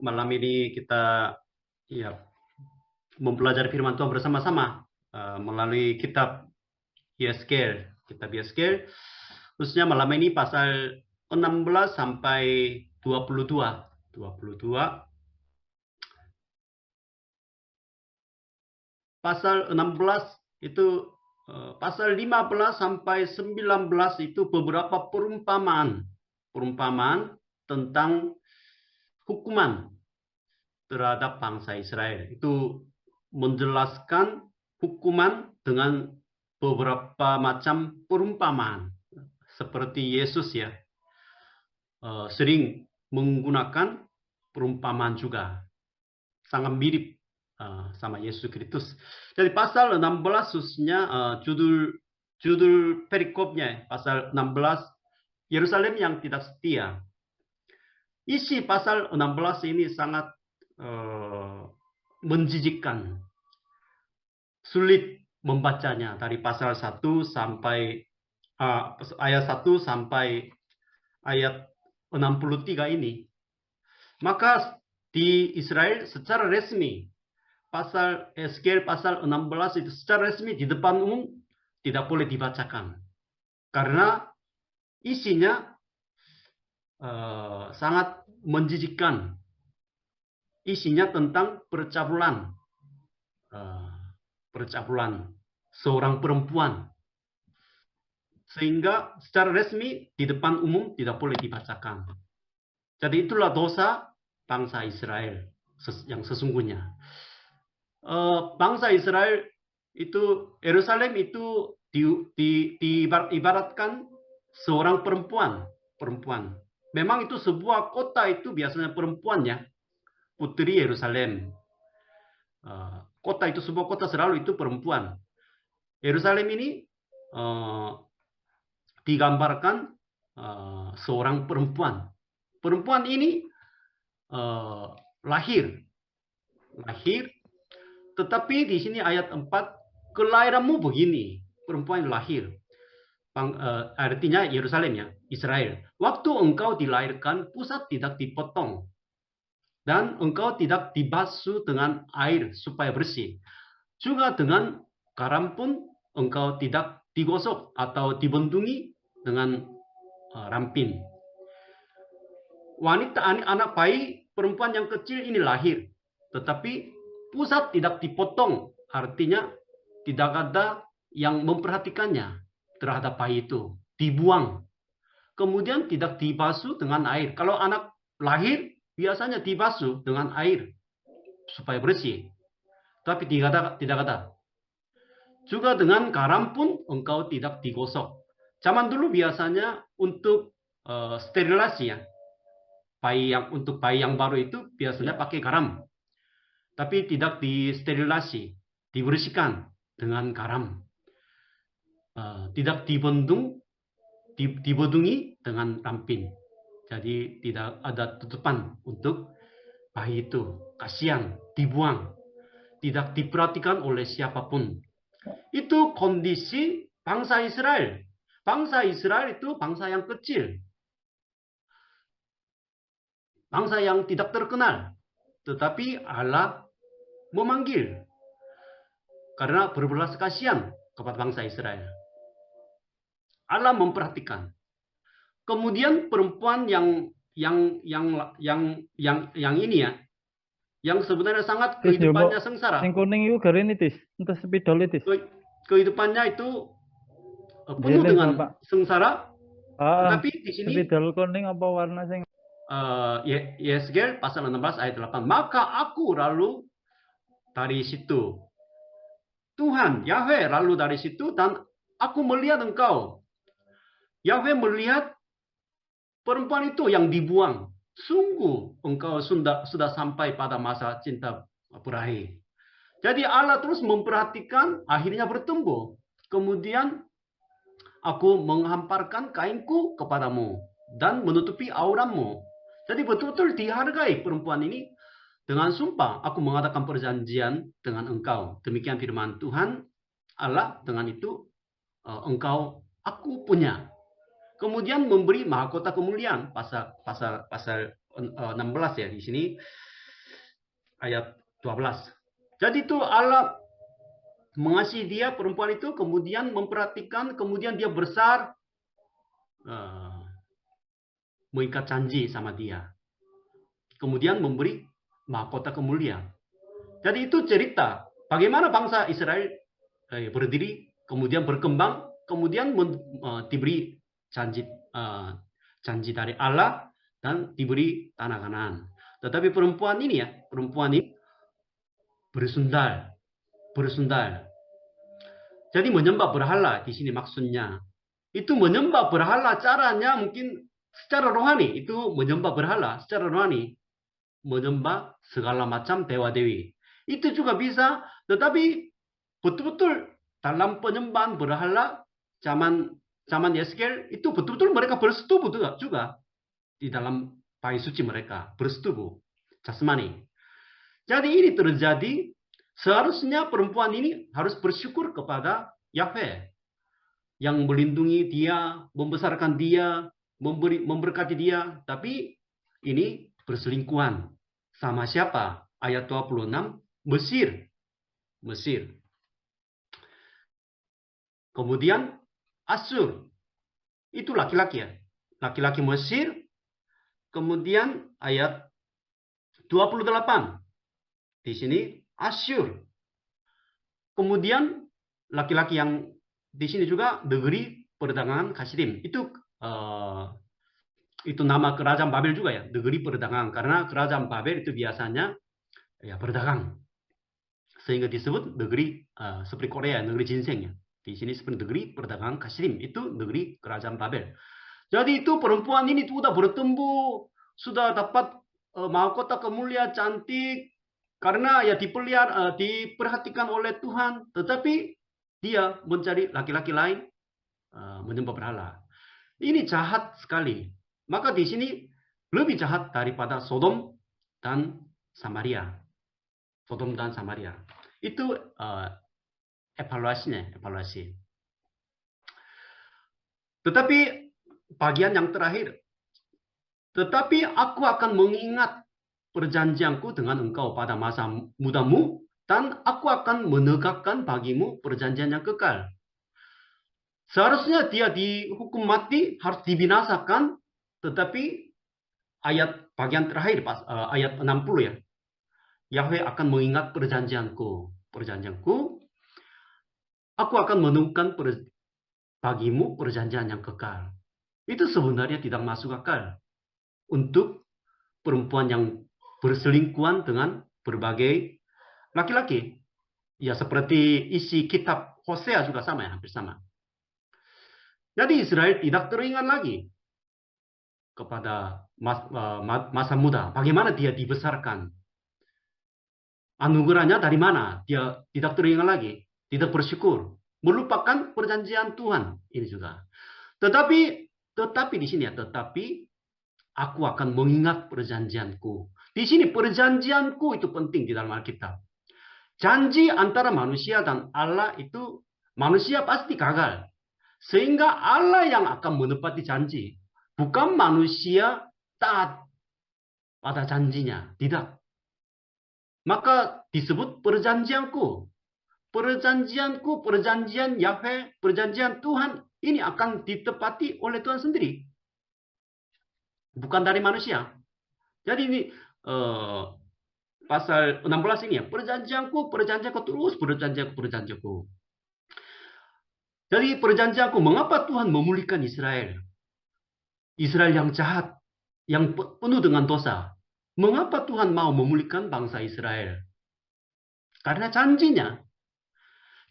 malam ini kita ya mempelajari firman Tuhan bersama-sama melalui kitab Yeskel. Kitab Yeskel, khususnya malam ini pasal 16 sampai 22. 22. Pasal 16 itu pasal 15 sampai 19 itu beberapa perumpamaan tentang hukuman terhadap bangsa Israel. Itu menjelaskan hukuman dengan beberapa macam perumpamaan. Seperti Yesus ya, sering menggunakan perumpamaan juga. Sangat mirip sama Yesus Kristus. Jadi pasal 16 khususnya judul perikopnya, pasal 16, Yerusalem yang tidak setia. Isi pasal 16 ini sangat menjijikkan. Sulit membacanya dari pasal 1 sampai ayat 1 sampai ayat 63 ini. Maka di Israel secara resmi pasal Yeskel pasal 16 itu secara resmi di depan umum tidak boleh dibacakan. Karena isinya sangat menjijikkan. Isinya tentang percabulan seorang perempuan. Sehingga secara resmi di depan umum tidak boleh dibacakan. Jadi itulah dosa bangsa Israel yang sesungguhnya. Bangsa Israel itu, Yerusalem itu diibaratkan seorang perempuan. Memang itu sebuah kota, itu biasanya perempuannya, putri Yerusalem. Kota itu, sebuah kota selalu itu perempuan. Yerusalem ini digambarkan seorang perempuan. Perempuan ini lahir. Tetapi di sini ayat 4, kelahiranmu begini. Perempuan lahir. Artinya Yerusalem ya, Israel. Waktu engkau dilahirkan, pusat tidak dipotong. Dan engkau tidak dibasuh dengan air supaya bersih. Juga dengan garam pun engkau tidak digosok atau dibendungi dengan rampin. Wanita, anak bayi, perempuan yang kecil ini lahir. Tetapi pusat tidak dipotong. Artinya tidak ada yang memperhatikannya terhadap bayi itu. Dibuang. Kemudian tidak dibasuh dengan air. Kalau anak lahir, biasanya dibasuh dengan air supaya bersih. Tapi tidak ada. Juga dengan garam pun engkau tidak digosok. Zaman dulu biasanya untuk sterilisasi ya. Untuk bayi yang baru itu biasanya pakai garam. Tapi tidak disterilisasi, dibersihkan dengan garam. Tidak dibendungi dengan rampin. Jadi tidak ada tutupan untuk bayi itu. Kasihan, dibuang. Tidak diperhatikan oleh siapapun. Itu kondisi bangsa Israel. Bangsa Israel itu bangsa yang kecil. Bangsa yang tidak terkenal. Tetapi Allah memanggil. Karena berbelas kasihan kepada bangsa Israel. Allah memperhatikan. Kemudian perempuan yang ini ya, yang sebenarnya sangat kehidupannya sengsara. Yang kuning itu garin itu, entah spidol itu. Kehidupannya itu penuh dengan sengsara. Tetapi di sini spidol kuning apa warna sing? Yeskel pasal 16 ayat 8. Maka aku lalu dari situ. Tuhan, Yahweh lalu dari situ dan aku melihat engkau. Yahweh melihat perempuan itu yang dibuang. Sungguh engkau sudah sampai pada masa cinta berakhir. Jadi Allah terus memperhatikan, akhirnya bertumbuh. Kemudian aku menghamparkan kainku kepadamu dan menutupi auramu. Jadi betul-betul dihargai perempuan ini. Dengan sumpah aku mengadakan perjanjian dengan engkau. Demikian firman Tuhan Allah, dengan itu engkau aku punya. Kemudian memberi mahkota kemuliaan, pasal 16 ya di sini. ayat 12. Jadi itu Allah mengasihi dia, perempuan itu, kemudian memperhatikan, kemudian dia besar, mengikat janji sama dia. Kemudian memberi mahkota kemuliaan. Jadi itu cerita bagaimana bangsa Israel berdiri, kemudian berkembang, kemudian diberi janji janji dari Allah dan diberi tanah Kanaan. Tetapi perempuan ini bersundal. Jadi menyembah berhala di sini maksudnya. Itu menyembah berhala caranya mungkin secara rohani, itu menyembah berhala secara rohani, menyembah segala macam dewa-dewi. Itu juga bisa, tetapi betul-betul dalam penyembahan berhala zaman Yeskel itu betul-betul mereka bersetubuh juga di dalam bayi suci mereka, bersetubuh jasmani. Jadi ini terjadi, seharusnya perempuan ini harus bersyukur kepada Yahweh yang melindungi dia, membesarkan dia, memberkati dia, tapi ini berselingkuhan. Sama siapa? Ayat 26, Mesir. Kemudian Asyur. Itu laki-laki ya. Laki-laki Mesir. Kemudian ayat 28. Di sini Asyur. Kemudian laki-laki yang di sini juga negeri perdagangan Kasdim. Itu nama kerajaan Babel juga ya, negeri perdagangan. Karena kerajaan Babel itu biasanya ya berdagang. Sehingga disebut negeri seperti Korea, negeri ginseng ya. Di sini seperti negeri perdagangan Kasdim, itu negeri kerajaan Babel. Jadi itu perempuan ini sudah bertumbuh, sudah dapat mahkota kemuliaan cantik, karena ya diperhatikan oleh Tuhan, tetapi dia mencari laki-laki lain, menyembah berhala. Ini jahat sekali. Maka di sini lebih jahat daripada Sodom dan Samaria. Sodom dan Samaria. Itu evaluasi. Tetapi bagian yang terakhir. Tetapi aku akan mengingat perjanjianku dengan engkau pada masa mudamu, dan aku akan menegakkan bagimu perjanjian yang kekal. Seharusnya dia dihukum mati, harus dibinasakan, tetapi bagian terakhir, ayat 60 ya. Yahweh akan mengingat perjanjianku. Aku akan menentukan bagimu perjanjian yang kekal. Itu sebenarnya tidak masuk akal untuk perempuan yang berselingkuhan dengan berbagai laki-laki. Ya seperti isi kitab Hosea juga sama ya, hampir sama. Jadi Israel tidak teringat lagi kepada masa muda. Bagaimana dia dibesarkan. Anugerahnya dari mana? Dia tidak teringat lagi. Tidak bersyukur. Melupakan perjanjian Tuhan. Ini juga. Tetapi di sini ya. Tetapi aku akan mengingat perjanjianku. Di sini perjanjianku itu penting di dalam Alkitab. Janji antara manusia dan Allah itu manusia pasti gagal. Sehingga Allah yang akan menepati janji. Bukan manusia taat pada janjinya. Tidak. Maka disebut perjanjianku. Perjanjian Yahweh, perjanjian Tuhan. Ini akan ditepati oleh Tuhan sendiri. Bukan dari manusia. Jadi ini pasal 16 ini ya. Perjanjianku terus perjanjianku. Jadi perjanjianku, mengapa Tuhan memulihkan Israel? Israel yang jahat, yang penuh dengan dosa. Mengapa Tuhan mau memulihkan bangsa Israel? Karena janjinya.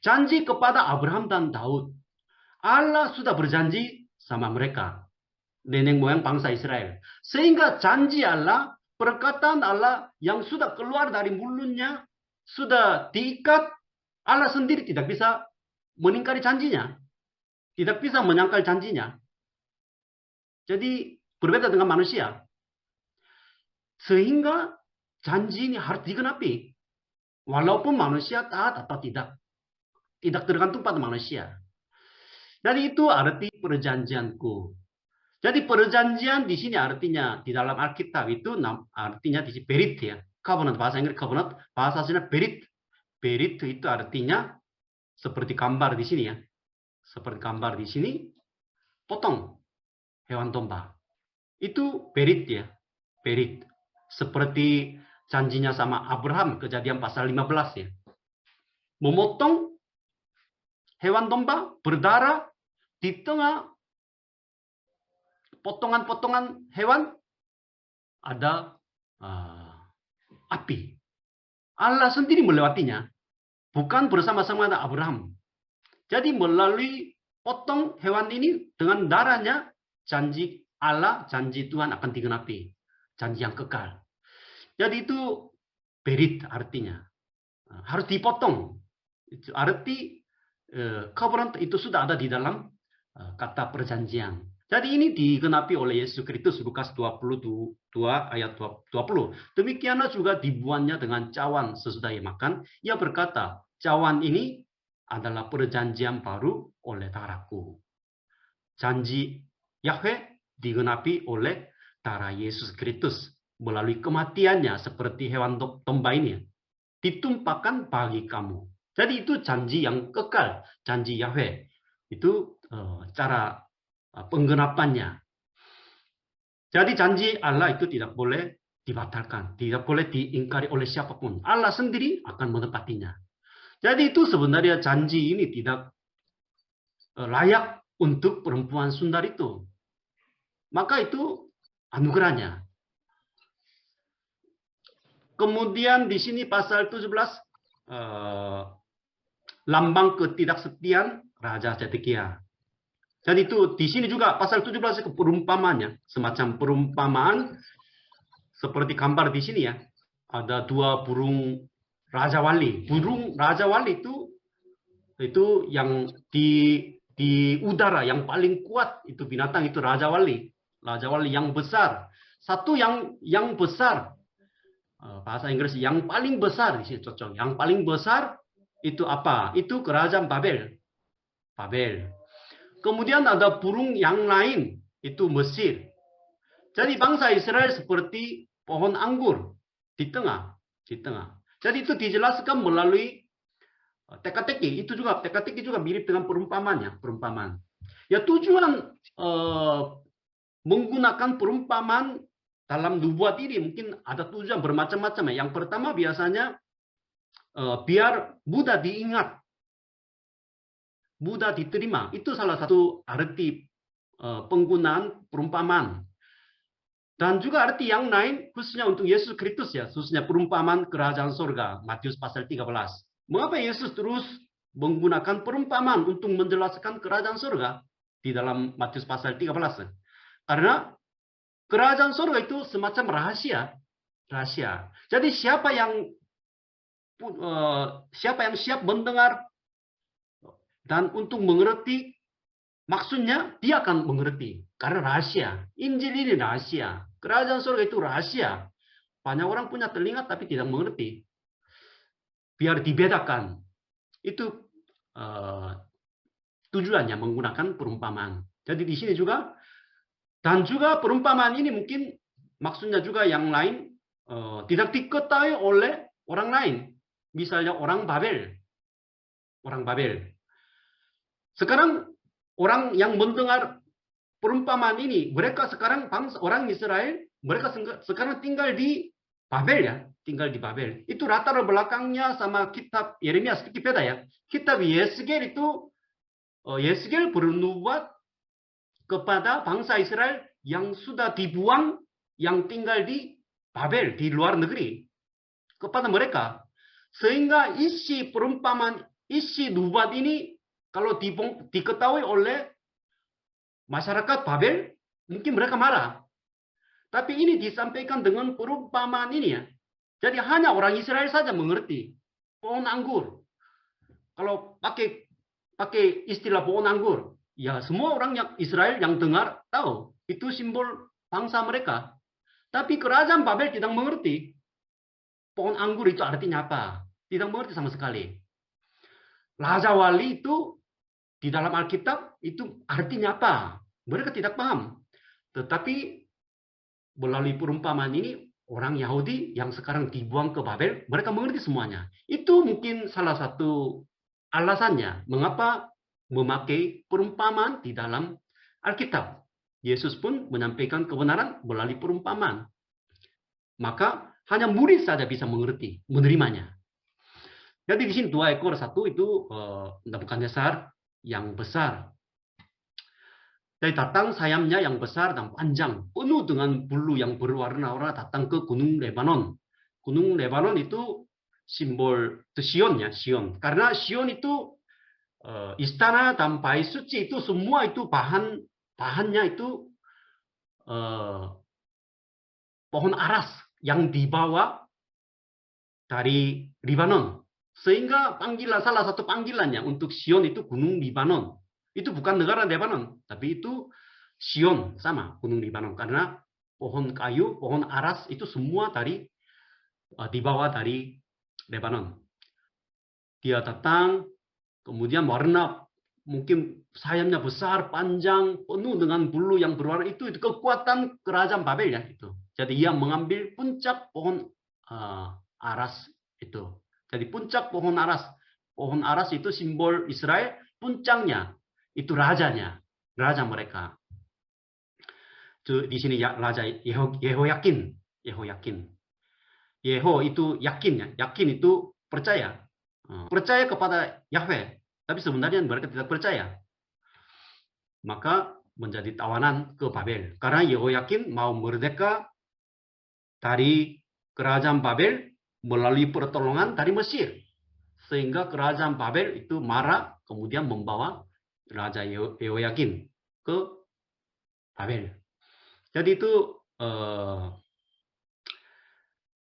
Janji kepada Abraham dan Daud. Allah sudah berjanji sama mereka. Nenek moyang bangsa Israel. Sehingga janji Allah, perkataan Allah yang sudah keluar dari mulutnya, sudah diikat, Allah sendiri tidak bisa meningkari janjinya. Tidak bisa menyangkal janjinya. Jadi berbeda dengan manusia. Sehingga janji ini harus digenapi. Walaupun manusia taat atau tidak. Tidak tergantung pada manusia. Jadi itu arti perjanjianku. Jadi perjanjian di sini artinya di dalam Alkitab itu artinya di berit ya. covenant, bahasa Inggris covenant, bahasa aslinya berit. Berit itu artinya seperti gambar di sini ya. Seperti gambar di sini, potong hewan domba. Itu berit ya. Berit. Seperti janjinya sama Abraham, Kejadian pasal 15 ya. Memotong hewan domba berdarah di tengah potongan-potongan hewan ada api. Allah sendiri melewatinya, bukan bersama-sama dengan Abraham. Jadi melalui potong hewan ini dengan darahnya, janji Allah, janji Tuhan akan digenapi. Janji yang kekal. Jadi itu berit artinya. Harus dipotong. Itu arti covenant itu sudah ada di dalam kata perjanjian. Jadi ini digenapi oleh Yesus Kristus, Lukas 22 ayat 20. Demikianlah juga dibuatnya dengan cawan sesudah ia makan. Ia berkata, cawan ini adalah perjanjian baru oleh darahku. Janji Yahweh digenapi oleh darah Yesus Kristus melalui kematiannya seperti hewan domba ini. Ditumpahkan bagi kamu. Jadi itu janji yang kekal, janji Yahweh. Itu cara penggenapannya. Jadi janji Allah itu tidak boleh dibatalkan, tidak boleh diingkari oleh siapapun. Allah sendiri akan menepatinya. Jadi itu sebenarnya janji ini tidak layak untuk perempuan sundar itu. Maka itu anugerahnya. Kemudian di sini pasal 17 lambang ketidaksetiaan Raja Zedekia. Dan itu di sini juga pasal 17 itu perumpamannya, semacam perumpamaan seperti gambar di sini ya. Ada dua burung Raja Wali. Burung Raja Wali itu yang di udara yang paling kuat itu binatang itu Raja Wali. Raja Wali yang besar. Satu yang besar. Bahasa Inggris yang paling besar di sini cocok. Yang paling besar itu apa? Itu kerajaan Babel. Babel. Kemudian ada burung yang lain, itu Mesir. Jadi bangsa Israel seperti pohon anggur di tengah. Jadi itu dijelaskan melalui teka-teki. Itu juga teka-teki juga mirip dengan perumpamaan. Ya tujuan menggunakan perumpamaan dalam nubuat ini mungkin ada tujuan bermacam-macam. Yang pertama biasanya biar mudah diingat. Mudah diterima. Itu salah satu arti penggunaan perumpamaan. Dan juga arti yang lain, khususnya untuk Yesus Kristus ya, khususnya perumpamaan kerajaan surga, Matius pasal 13. Mengapa Yesus terus menggunakan perumpamaan untuk menjelaskan kerajaan surga di dalam Matius pasal 13? Karena kerajaan surga itu semacam rahasia. Jadi siapa yang siap mendengar dan untuk mengerti, maksudnya dia akan mengerti. Karena rahasia. Injil ini rahasia. Kerajaan surga itu rahasia. Banyak orang punya telinga tapi tidak mengerti. Biar dibedakan. Itu tujuannya menggunakan perumpamaan. Jadi di sini juga. Dan juga perumpamaan ini mungkin maksudnya juga yang lain tidak diketahui oleh orang lain. Misalnya orang Babel. Orang Babel. Sekarang orang yang mendengar perumpamaan ini, mereka sekarang bangsa orang Israel, mereka sekarang tinggal di Babel ya, tinggal di Babel. Itu latar belakangnya sama kitab Yeremia sedikit beda ya. Kitab Yeskel itu Yeskel bernubuat kepada bangsa Israel yang sudah dibuang, yang tinggal di Babel, di luar negeri, kepada mereka. Sehingga isi perumpamaan, isi nubuat ini kalau diketahui oleh masyarakat Babel, mungkin mereka marah. Tapi ini disampaikan dengan perumpamaan ini ya. Jadi hanya orang Israel saja mengerti. Pohon anggur. Kalau pakai istilah pohon anggur, ya semua orang yang Israel yang dengar tahu. Itu simbol bangsa mereka. Tapi kerajaan Babel tidak mengerti. Pohon anggur itu artinya apa? Tidak mengerti sama sekali. Raja Wali itu di dalam Alkitab itu artinya apa? Mereka tidak paham. Tetapi melalui perumpamaan ini orang Yahudi yang sekarang dibuang ke Babel, mereka mengerti semuanya. Itu mungkin salah satu alasannya mengapa memakai perumpamaan di dalam Alkitab. Yesus pun menyampaikan kebenaran melalui perumpamaan. Maka hanya murid saja bisa mengerti, menerimanya. Jadi di sini 2 ekor, satu itu Nebukadnezar yang besar. Jadi datang sayapnya yang besar dan panjang, penuh dengan bulu yang berwarna-warna datang ke Gunung Lebanon. Gunung Lebanon itu simbol Sion ya, Sion. Karena Sion itu istana dan bait suci itu semua itu bahannya itu pohon aras yang dibawa dari Lebanon. Sehingga salah satu panggilannya untuk Sion itu Gunung Lebanon. Itu bukan negara Lebanon, tapi itu Sion sama Gunung Lebanon. Karena pohon kayu, pohon aras itu semua dibawa dari Lebanon. Dia datang, kemudian warna mungkin sayapnya besar, panjang, penuh dengan bulu yang berwarna itu kekuatan kerajaan Babel ya itu. Jadi ia mengambil puncak pohon aras itu. Jadi puncak pohon aras itu simbol Israel, puncaknya itu rajanya, raja mereka. Di sini ya raja Yehoyakin. Yeho itu yakin ya, yakin itu percaya. Percaya kepada Yahweh, tapi sebenarnya mereka tidak percaya. Maka menjadi tawanan ke Babel. Karena Yehoyakin mau merdeka dari kerajaan Babel melalui pertolongan dari Mesir. Sehingga kerajaan Babel itu marah, kemudian membawa Raja Yehoyakin ke Babel. Jadi itu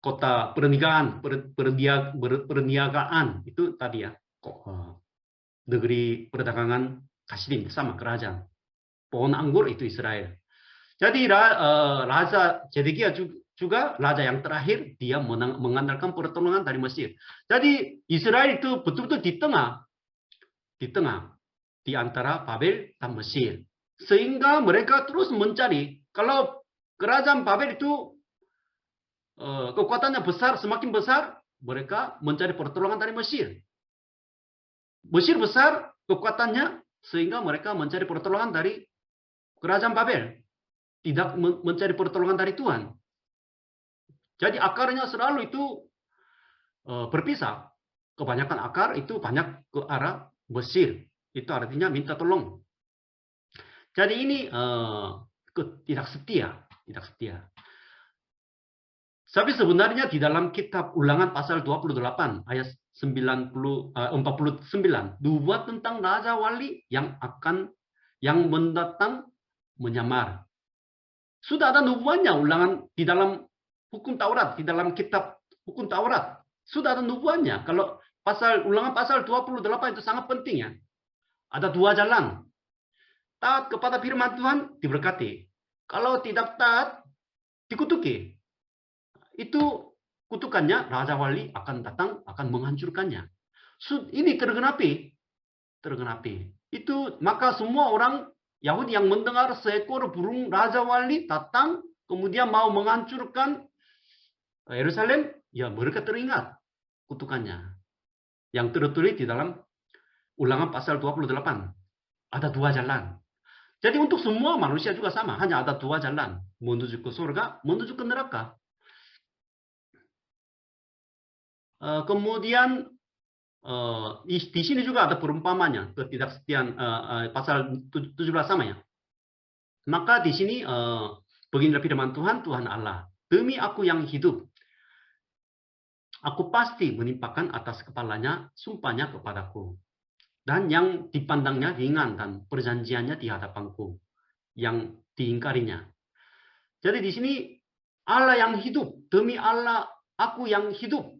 kota perniagaan itu tadi ya, negeri perdagangan Kasdim sama kerajaan. Pohon anggur itu Israel. Jadi Raja Zedekia juga raja yang terakhir, dia mengandalkan pertolongan dari Mesir. Jadi Israel itu betul-betul di tengah di antara Babel dan Mesir. Sehingga mereka terus mencari. Kalau kerajaan Babel itu kekuatannya besar, semakin besar, mereka mencari pertolongan dari Mesir. Mesir besar kekuatannya, sehingga mereka mencari pertolongan dari kerajaan Babel. Tidak mencari pertolongan dari Tuhan. Jadi akarnya selalu itu berpisah. Kebanyakan akar itu banyak ke arah Mesir. Itu artinya minta tolong. Jadi ini tidak setia. Tapi sebenarnya di dalam kitab Ulangan pasal 28 ayat 49 dua tentang raja wali yang mendatang menyamar. Sudah ada nubuatnya Ulangan di dalam hukum Taurat, di dalam kitab hukum Taurat. Sudah ada nubuatnya. Kalau Ulangan pasal 28 itu sangat penting ya. Ada 2 jalan. Taat kepada firman Tuhan diberkati. Kalau tidak taat dikutuki. Itu kutukannya raja wali akan datang, akan menghancurkannya. Ini tergenapi. Itu maka semua orang Yahudi yang mendengar seekor burung raja wali datang, kemudian mau menghancurkan Yerusalem, ya mereka teringat kutukannya. Yang tertulis di dalam Ulangan pasal 28. Ada 2 jalan. Jadi untuk semua manusia juga sama, hanya ada 2 jalan. Menuju ke surga, menuju ke neraka. Kemudian di sini juga ada perumpamannya, ketidaksetiaan pasal 17 sama ya. Maka di sini beginilah firman Tuhan Allah, demi aku yang hidup, aku pasti menimpakan atas kepalanya sumpahnya kepadaku, dan yang dipandangnya ringan dan perjanjiannya di hadapanku yang diingkarinya. Jadi di sini Allah yang hidup, demi Allah aku yang hidup.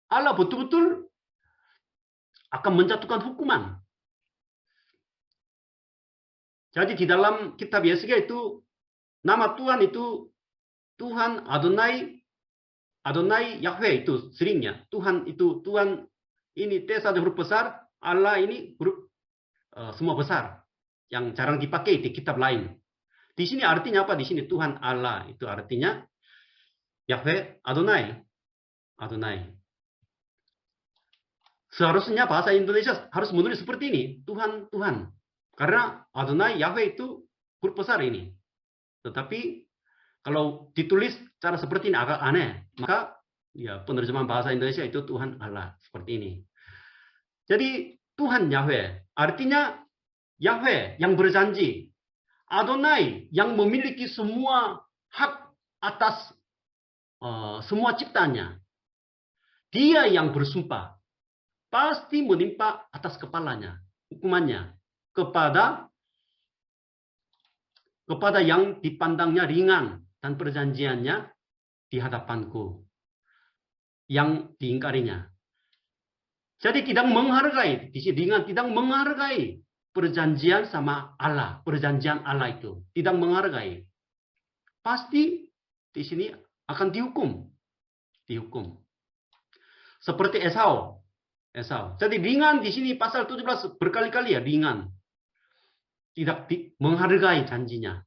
Allah betul-betul akan menjatuhkan hukuman. Jadi di dalam kitab Yesaya itu nama Tuhan itu Tuhan Adonai Yahweh itu seringnya. Tuhan ini T satu huruf besar, Allah ini huruf semua besar yang jarang dipakai di kitab lain. Di sini artinya apa? Di sini Tuhan Allah itu artinya Yahweh, Adonai. Adonai. Seharusnya bahasa Indonesia harus menulis seperti ini. Tuhan, Tuhan. Karena Adonai, Yahweh itu huruf besar ini. Tetapi kalau ditulis cara seperti ini agak aneh. Maka ya penerjemahan bahasa Indonesia itu Tuhan Allah. Seperti ini. Jadi Tuhan Yahweh. Artinya Yahweh yang berjanji. Adonai yang memiliki semua hak atas semua ciptanya. Dia yang bersumpah. Pasti menimpa atas kepalanya hukumannya kepada yang dipandangnya ringan dan perjanjiannya di hadapanku yang diingkarinya. Jadi tidak menghargai, dengan tidak menghargai perjanjian sama Allah, perjanjian Allah itu tidak menghargai. Pasti di sini akan dihukum. Seperti Esau. Jadi ringan di sini pasal 17 berkali-kali ya ringan. Tidak menghargai janjinya.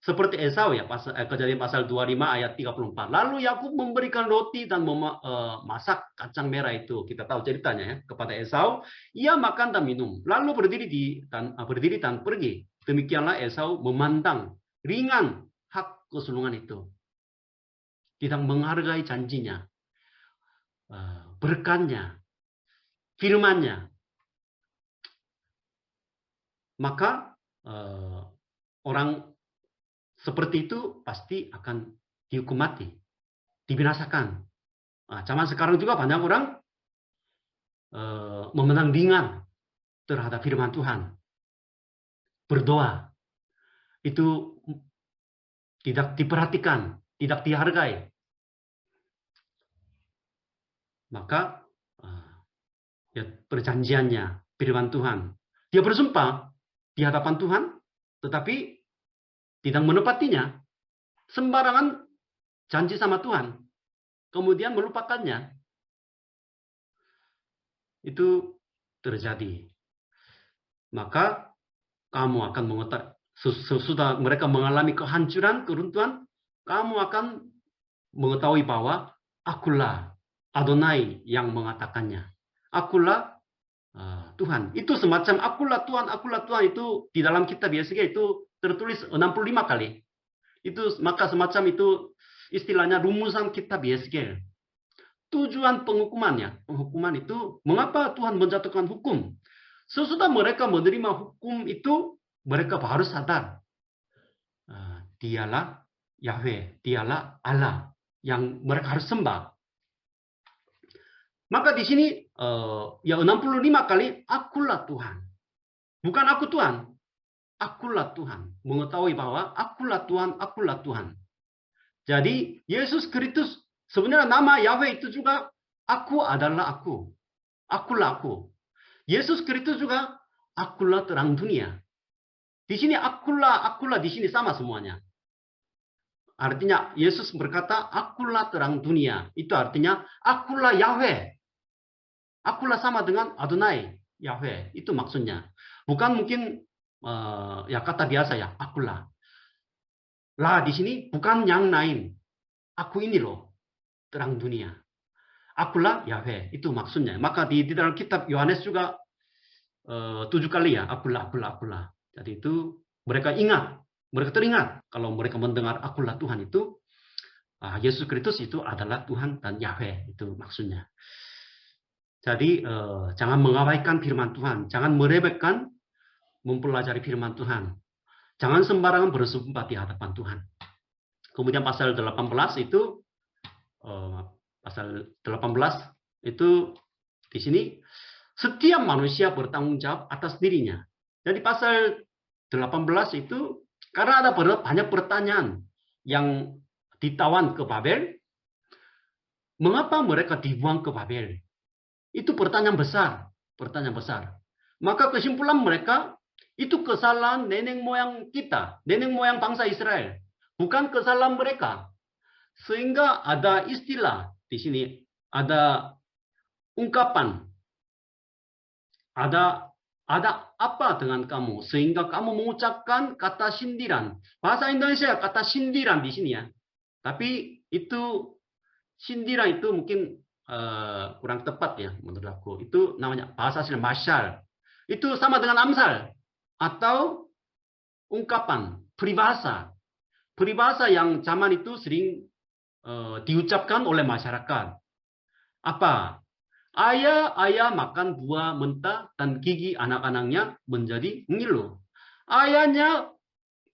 Seperti Esau ya Kejadian pasal 25 ayat 34. Lalu Yakub memberikan roti dan masak kacang merah itu. Kita tahu ceritanya ya kepada Esau. Ia makan dan minum. Lalu berdiri dan pergi. Demikianlah Esau memandang ringan hak kesulungan itu. Tidak menghargai janjinya. Berkatnya. Firman-Nya. Maka orang seperti itu pasti akan dihukum mati, dibinasakan. Nah, zaman sekarang juga banyak orang memandang ringan terhadap firman Tuhan. Berdoa itu tidak diperhatikan, tidak dihargai. Maka ya perjanjiannya, firman Tuhan. Dia bersumpah di hadapan Tuhan, tetapi tidak menepatinya. Sembarangan janji sama Tuhan. Kemudian melupakannya. Itu terjadi. Maka kamu akan mengetahui, sesudah mereka mengalami kehancuran, keruntuhan, kamu akan mengetahui bahwa akulah Adonai yang mengatakannya. Akulah Tuhan. Itu semacam akulah Tuhan itu di dalam kitab Yesaya itu tertulis 65 kali. Maka semacam itu istilahnya rumusan kitab Yesaya. Tujuan penghukuman itu mengapa Tuhan menjatuhkan hukum? Sesudah mereka menerima hukum itu, mereka harus sadar. Dialah Yahweh, dialah Allah yang mereka harus sembah. Maka di sini ya 65 kali akulah Tuhan. Bukan aku Tuhan. Akulah Tuhan. Mengetahui bahwa akulah Tuhan, akulah Tuhan. Jadi Yesus Kristus sebenarnya nama Yahweh itu juga aku adalah aku. Akulah aku. Yesus Kristus juga akulah terang dunia. Di sini akulah di sini sama semuanya. Artinya Yesus berkata akulah terang dunia. Itu artinya akulah Yahweh. Akulah sama dengan Adonai, Yahweh. Itu maksudnya. Bukan mungkin ya kata biasa ya, akulah. Lah di sini bukan yang lain. Aku ini loh, terang dunia. Akulah Yahweh. Itu maksudnya. Maka di dalam kitab Yohanes juga 7 kali ya, akulah. Jadi itu mereka teringat kalau mereka mendengar akulah Tuhan itu, Yesus Kristus itu adalah Tuhan dan Yahweh. Itu maksudnya. Jadi jangan mengabaikan firman Tuhan, jangan meremehkan mempelajari firman Tuhan. Jangan sembarangan bersumpah di hadapan Tuhan. Kemudian pasal 18 itu di sini setiap manusia bertanggung jawab atas dirinya. Jadi pasal 18 itu karena ada banyak pertanyaan yang ditawan ke Babel, mengapa mereka dibuang ke Babel? Itu pertanyaan besar. Maka kesimpulan mereka, itu kesalahan nenek moyang kita, nenek moyang bangsa Israel. Bukan kesalahan mereka. Sehingga ada istilah di sini, ada ungkapan. Ada apa dengan kamu? Sehingga kamu mengucapkan kata sindiran. Bahasa Indonesia kata sindiran di sini ya. Tapi itu sindiran itu mungkin kurang tepat ya menurut aku. Itu namanya bahasa asli masyal. Itu sama dengan amsal atau ungkapan peribahasa. Peribahasa yang zaman itu sering diucapkan oleh masyarakat. Apa? Ayah makan buah mentah dan gigi anak-anaknya menjadi ngilu. Ayahnya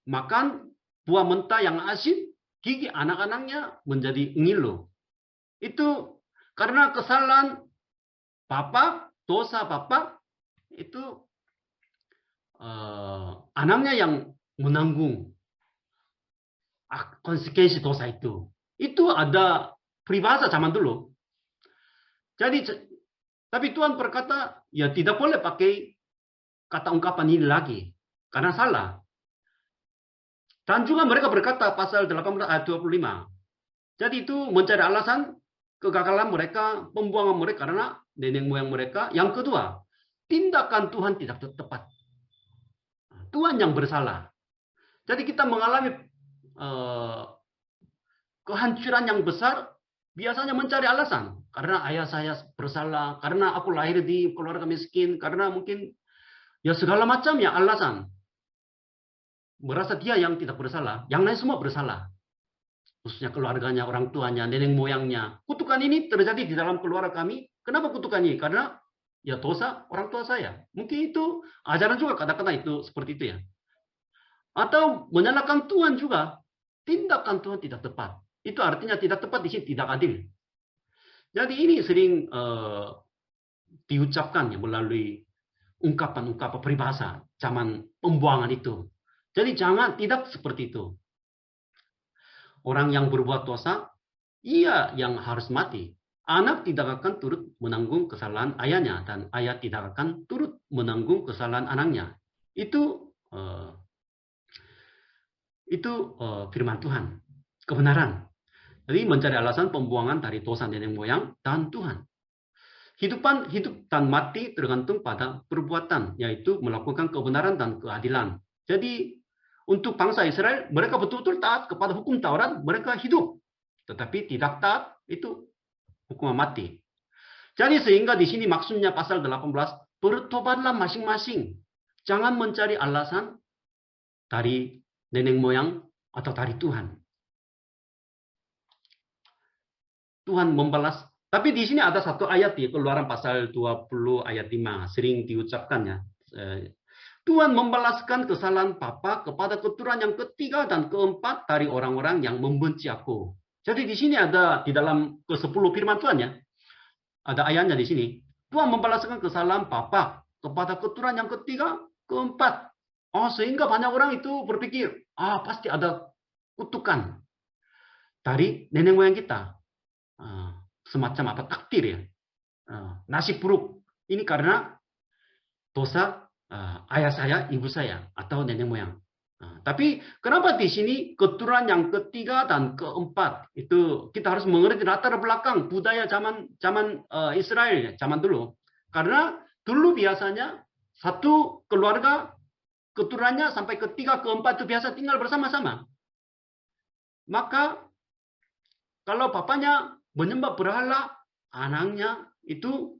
makan buah mentah yang asin, gigi anak-anaknya menjadi ngilu. Itu karena kesalahan bapak, dosa bapak, itu anaknya yang menanggung konsekuensi dosa itu. Itu ada peribahasa zaman dulu. Jadi, tapi Tuhan berkata, ya tidak boleh pakai kata ungkapan ini lagi. Karena salah. Dan juga mereka berkata pasal 18 ayat 25. Jadi itu mencari alasan kegagalan mereka, pembuangan mereka karena nenek moyang mereka. Yang kedua, tindakan Tuhan tidak tepat. Tuhan yang bersalah. Jadi kita mengalami kehancuran yang besar, biasanya mencari alasan. Karena ayah saya bersalah, karena aku lahir di keluarga miskin, karena mungkin ya segala macam ya alasan. Merasa dia yang tidak bersalah, yang lain semua bersalah. Khususnya keluarganya, orang tuanya, nenek moyangnya. Kutukan ini terjadi di dalam keluarga kami. Kenapa kutukan ini? Karena ya dosa orang tua saya. Mungkin itu ajaran juga kadang-kadang itu seperti itu ya. Atau menyalahkan Tuhan juga. Tindakan Tuhan tidak tepat. Itu artinya tidak tepat di sini, tidak adil. Jadi ini sering diucapkan ya melalui ungkapan-ungkapan peribahasa zaman pembuangan itu. Jadi jangan tidak seperti itu. Orang yang berbuat dosa, ia yang harus mati. Anak tidak akan turut menanggung kesalahan ayahnya dan ayah tidak akan turut menanggung kesalahan anaknya. Itu firman Tuhan, kebenaran. Jadi mencari alasan pembuangan dari dosa nenek moyang dan Tuhan. Hidup dan mati tergantung pada perbuatan, yaitu melakukan kebenaran dan keadilan. Jadi untuk bangsa Israel, mereka betul-betul taat kepada hukum Taurat, mereka hidup. Tetapi tidak taat, itu hukuman mati. Jadi sehingga di sini maksudnya pasal 18, bertobatlah masing-masing. Jangan mencari alasan dari nenek moyang atau dari Tuhan. Tuhan membalas. Tapi di sini ada satu ayat di Keluaran pasal 20 ayat 5. Sering diucapkannya. Tuhan membalaskan kesalahan Bapa kepada keturunan yang ketiga dan keempat dari orang-orang yang membenci aku. Jadi di sini ada di dalam ke-10 firman Tuhan ya. Ada ayatnya di sini. Tuhan membalaskan kesalahan Bapa kepada keturunan yang ketiga, keempat. Sehingga banyak orang itu berpikir, pasti ada kutukan dari nenek moyang kita. Semacam apa takdir ya. Nasib buruk. Ini karena dosa ayah saya, ibu saya, atau nenek moyang. Tapi kenapa di sini keturunan yang ketiga dan keempat itu kita harus mengerti latar belakang budaya zaman Israel ya, zaman dulu. Karena dulu biasanya satu keluarga keturunannya sampai ketiga keempat itu biasa tinggal bersama-sama. Maka kalau bapaknya menyembah berhala, anaknya itu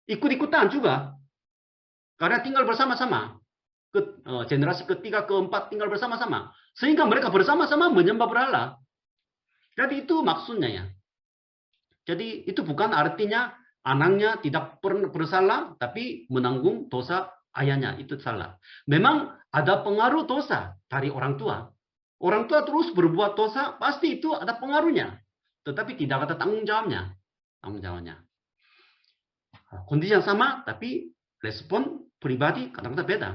ikut-ikutan juga. Karena tinggal bersama-sama. Generasi ketiga, keempat tinggal bersama-sama. Sehingga mereka bersama-sama menyembah berhala. Jadi itu maksudnya ya. Jadi itu bukan artinya anaknya tidak pernah bersalah, tapi menanggung dosa ayahnya. Itu salah. Memang ada pengaruh dosa dari orang tua. Orang tua terus berbuat dosa, pasti itu ada pengaruhnya. Tetapi tidak ada tanggung jawabnya. Kondisi yang sama, tapi respon pribadi kadang-kadang beda.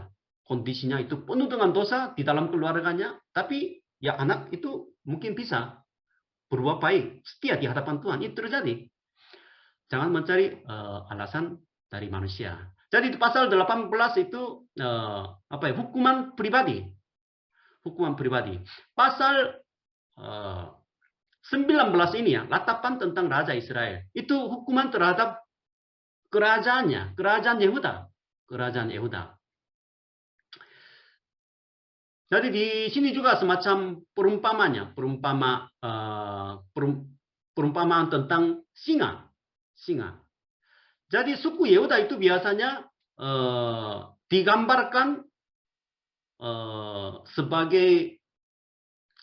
Kondisinya itu penuh dengan dosa di dalam keluarganya, tapi ya anak itu mungkin bisa berbuat baik, setia di hadapan Tuhan. Itu terjadi. Jangan mencari alasan dari manusia. Jadi di pasal 18 itu hukuman pribadi. Hukuman pribadi. Pasal 19 ini ya, latapan tentang Raja Israel. Itu hukuman terhadap kerajaannya, kerajaan Yehuda. Jadi di sini juga semacam perumpamanya, perumpamaan tentang singa. Singa. Jadi suku Yehuda itu biasanya digambarkan sebagai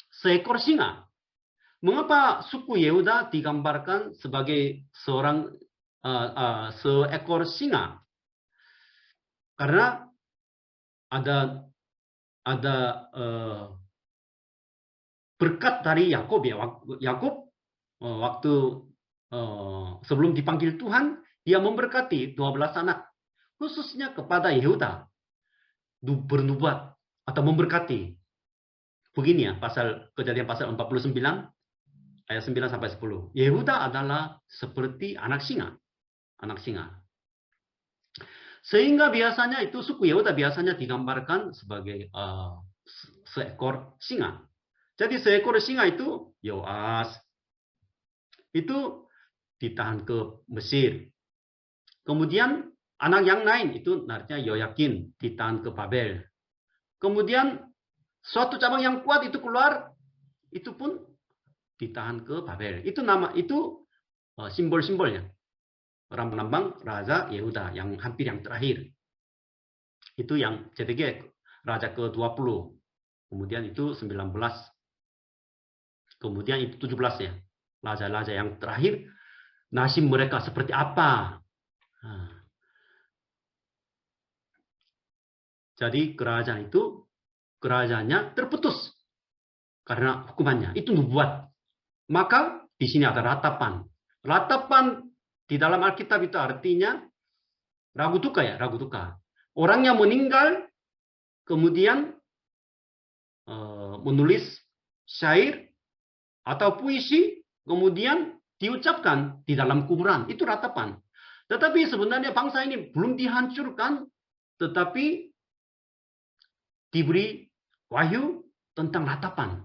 seekor singa. Mengapa suku Yehuda digambarkan sebagai seekor singa? Karena ada berkat dari Yakub ya. Yakub waktu sebelum dipanggil Tuhan, dia memberkati 12 anak, khususnya kepada Yehuda, bernubuat atau memberkati. Begini ya, Kejadian pasal 49 ayat 9 sampai 10. Yehuda adalah seperti anak singa. Anak singa. Sehingga biasanya itu suku Yehuda biasanya digambarkan sebagai seekor singa. Jadi seekor singa itu Yoas itu ditahan ke Mesir. Kemudian anak yang lain itu artinya Yoyakin ditahan ke Babel. Kemudian suatu cabang yang kuat itu keluar, itu pun ditahan ke Babel. Itu simbol-simbolnya. Orang menambang Raja Yehuda yang hampir yang terakhir. Itu yang CTG Raja ke-20. Kemudian itu 19. Kemudian itu 17 ya. Raja-raja yang terakhir, nasib mereka seperti apa? Jadi kerajaannya terputus karena hukumannya. Itu nubuat. Maka di sini ada ratapan. Ratapan di dalam Alkitab itu artinya ragu duka ya, ragu duka. Orang yang meninggal kemudian menulis syair atau puisi kemudian diucapkan di dalam kuburan. Itu ratapan. Tetapi sebenarnya bangsa ini belum dihancurkan, tetapi diberi wahyu tentang ratapan.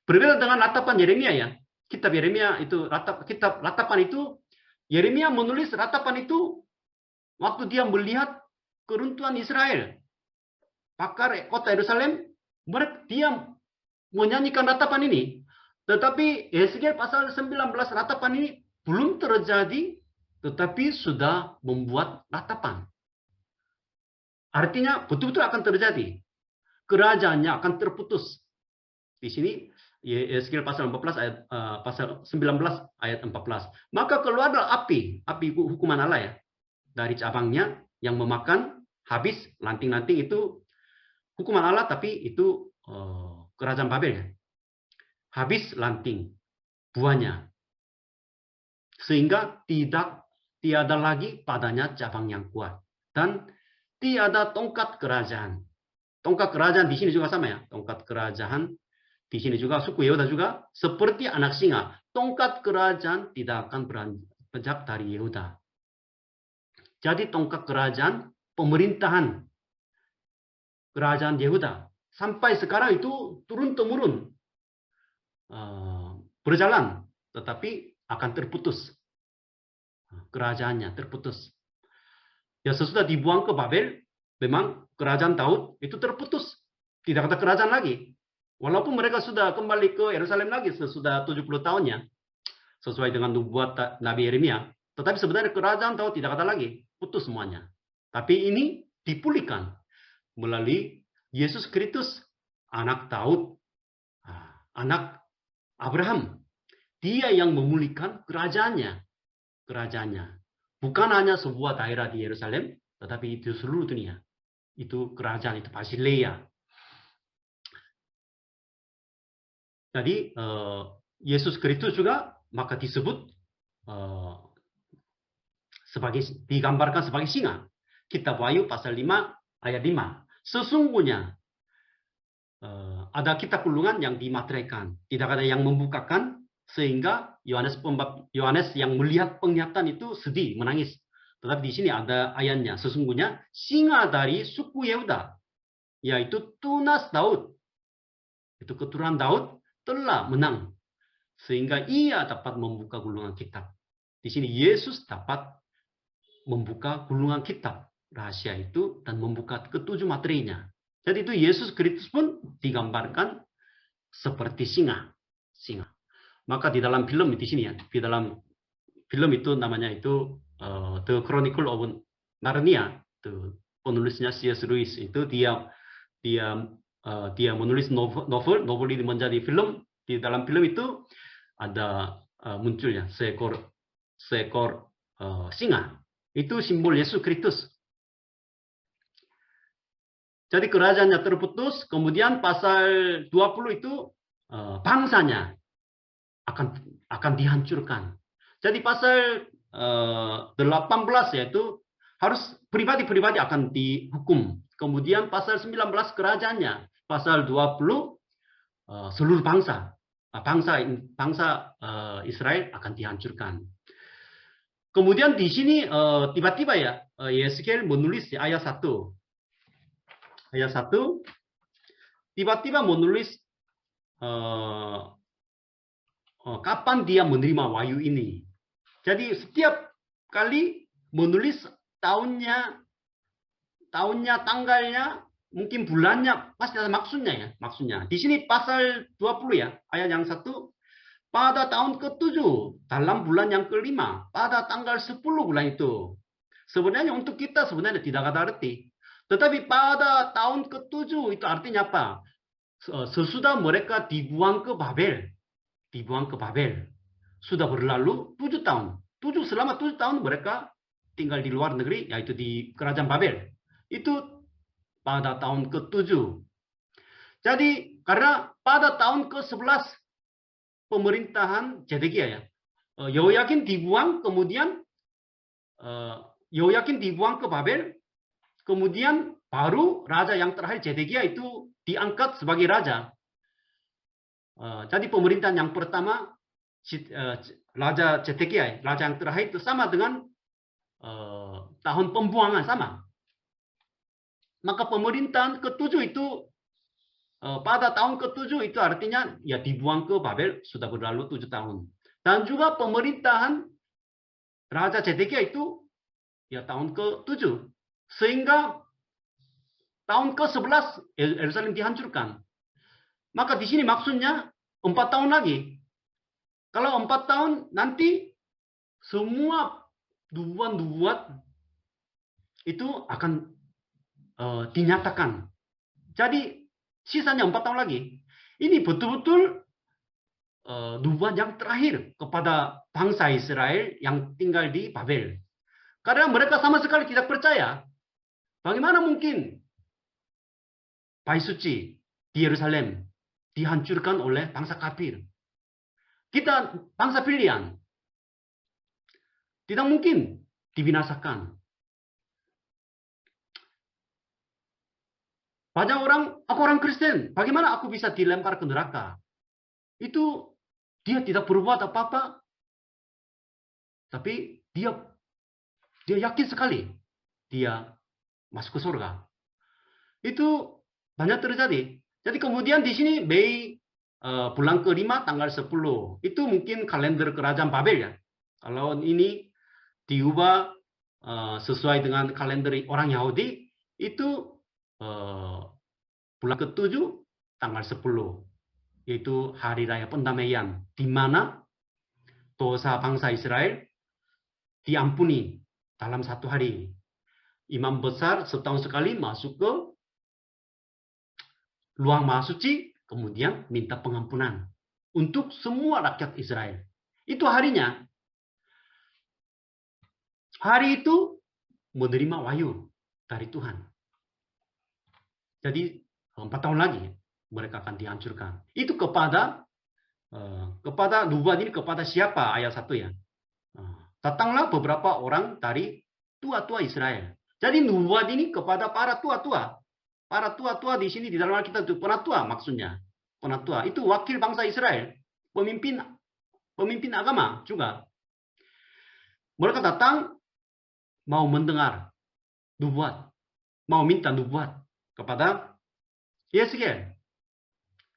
Berbeda dengan ratapan Yeremia ya. Kitab Yeremia itu kitab ratapan itu Yeremia menulis ratapan itu waktu dia melihat keruntuhan Israel. Pakar kota Yerusalem, dia menyanyikan ratapan ini. Tetapi Yeskiel pasal 19 ratapan ini belum terjadi, tetapi sudah membuat ratapan. Artinya betul-betul akan terjadi. Kerajaannya akan terputus. Di sini Yeskiel pasal 14 ayat pasal 19 ayat 14. Maka keluarlah api hukuman Allah ya, dari cabangnya yang memakan habis lanting-lanting itu hukuman Allah, tapi itu kerajaan Babel ya. Habis lanting buahnya. Sehingga tiada lagi padanya cabang yang kuat dan tiada tongkat kerajaan. Tongkat kerajaan di sini juga sama ya. Tongkat kerajaan di sini juga suku Yehuda juga seperti anak singa. Tongkat kerajaan tidak akan beranjak dari Yehuda. Jadi tongkat kerajaan pemerintahan kerajaan Yehuda sampai sekarang itu turun-temurun berjalan, tetapi akan terputus. Kerajaannya terputus. Ya sesudah dibuang ke Babel, memang kerajaan Daud itu terputus. Tidak ada kerajaan lagi. Walaupun mereka sudah kembali ke Yerusalem lagi sesudah 70 tahunnya. Sesuai dengan nubuat Nabi Yeremia. Tetapi sebenarnya kerajaan Daud tidak ada lagi. Putus semuanya. Tapi ini dipulihkan melalui Yesus Kristus, anak Daud, anak Abraham. Dia yang memulihkan kerajaannya. Bukan hanya sebuah daerah di Yerusalem, tetapi itu seluruh dunia. Itu kerajaan, itu Basileia. Jadi Yesus Kristus juga maka disebut digambarkan sebagai singa. Kitab Wahyu pasal 5 ayat 5. Sesungguhnya ada kitab gulungan yang dimateraikan, tidak ada yang membukakan, sehingga Yohanes yang melihat penglihatan itu sedih, menangis. Tetapi di sini ada ayatnya, sesungguhnya singa dari suku Yehuda, yaitu tunas Daud, itu keturunan Daud, telah menang, sehingga ia dapat membuka gulungan kitab. Di sini Yesus dapat membuka gulungan kitab rahasia itu dan membuka ketujuh materinya. Jadi itu Yesus Kristus pun digambarkan seperti singa. Maka di dalam film di sini ya, di dalam film itu namanya itu The Chronicle of Narnia. Penulisnya C.S. Lewis itu dia dia menulis novel ini menjadi film. Di dalam film itu ada munculnya seekor singa. Itu simbol Yesus Kristus. Jadi kerajaannya terputus, kemudian pasal 20 itu bangsanya akan dihancurkan. Jadi pasal 18 yaitu harus pribadi-pribadi akan dihukum. Kemudian pasal 19 kerajaannya, pasal 20 seluruh bangsa Israel akan dihancurkan. Kemudian di sini tiba-tiba ya Yeskiel menulis di ayat 1. Ayat 1 tiba-tiba menulis kapan dia menerima wahyu ini. Jadi setiap kali menulis tahunnya, tanggalnya, mungkin bulannya, pasti ada maksudnya ya. Maksudnya. Di sini pasal 20 ya, ayat yang 1. Pada tahun ke-7, dalam bulan yang ke-5, pada tanggal 10 bulan itu. Sebenarnya untuk kita sebenarnya tidak ada arti. Tetapi pada tahun ke-7 itu artinya apa? Sesudah mereka dibuang ke Babel. Dibuang ke Babel. Sudah berlalu 7 tahun. Selama 7 tahun mereka tinggal di luar negeri, yaitu di kerajaan Babel. Itu pada tahun ke-7. Jadi karena pada tahun ke-11 pemerintahan Zedekia ya, Yehoyakin dibuang, kemudian Yehoyakin dibuang ke Babel, kemudian baru raja yang terakhir Zedekia itu diangkat sebagai raja. Jadi pemerintahan yang pertama Raja Zedekia, raja yang terakhir itu sama dengan tahun pembuangan sama. Maka pemerintahan ke-7 itu pada tahun ke-7 itu artinya ya dibuang ke Babel sudah berlalu 7 tahun. Dan juga pemerintahan Raja Zedekia itu ya tahun ke-7. Sehingga tahun ke-11 Yerusalem dihancurkan. Maka di sini maksudnya 4 tahun lagi. Kalau 4 tahun nanti semua nubuat itu akan dinyatakan. Jadi sisanya 4 tahun lagi. Ini betul-betul nubuat yang terakhir kepada bangsa Israel yang tinggal di Babel. Karena mereka sama sekali tidak percaya. Bagaimana mungkin bait suci di Yerusalem dihancurkan oleh bangsa kafir? Kita bangsa pilihan. Tidak mungkin dibinasakan. Banyak orang, aku orang Kristen, bagaimana aku bisa dilempar ke neraka? Itu dia tidak berbuat apa-apa, tapi dia yakin sekali dia masuk ke surga. Itu banyak terjadi. Jadi kemudian di sini Mei bulan ke-5 tanggal 10. Itu mungkin kalender kerajaan Babel ya. Kalau ini diubah sesuai dengan kalender orang Yahudi, itu bulan ke-7 tanggal 10. Yaitu hari raya pendamaian, di mana dosa bangsa Israel diampuni dalam 1 hari. Imam besar setahun sekali masuk ke ruang maha suci, kemudian minta pengampunan untuk semua rakyat Israel. Itu harinya. Hari itu menerima wahyu dari Tuhan. Jadi 4 tahun lagi mereka akan dihancurkan. Itu kepada nubuat ini kepada siapa? Ayat 1 ya. Datanglah beberapa orang dari tua-tua Israel. Jadi nubuat ini kepada para tua-tua. Para tua-tua di sini di dalam Alkitab itu penatua maksudnya. Penatua itu wakil bangsa Israel, pemimpin agama juga. Mereka datang mau mendengar nubuat, mau minta nubuat kepada Yeskiel.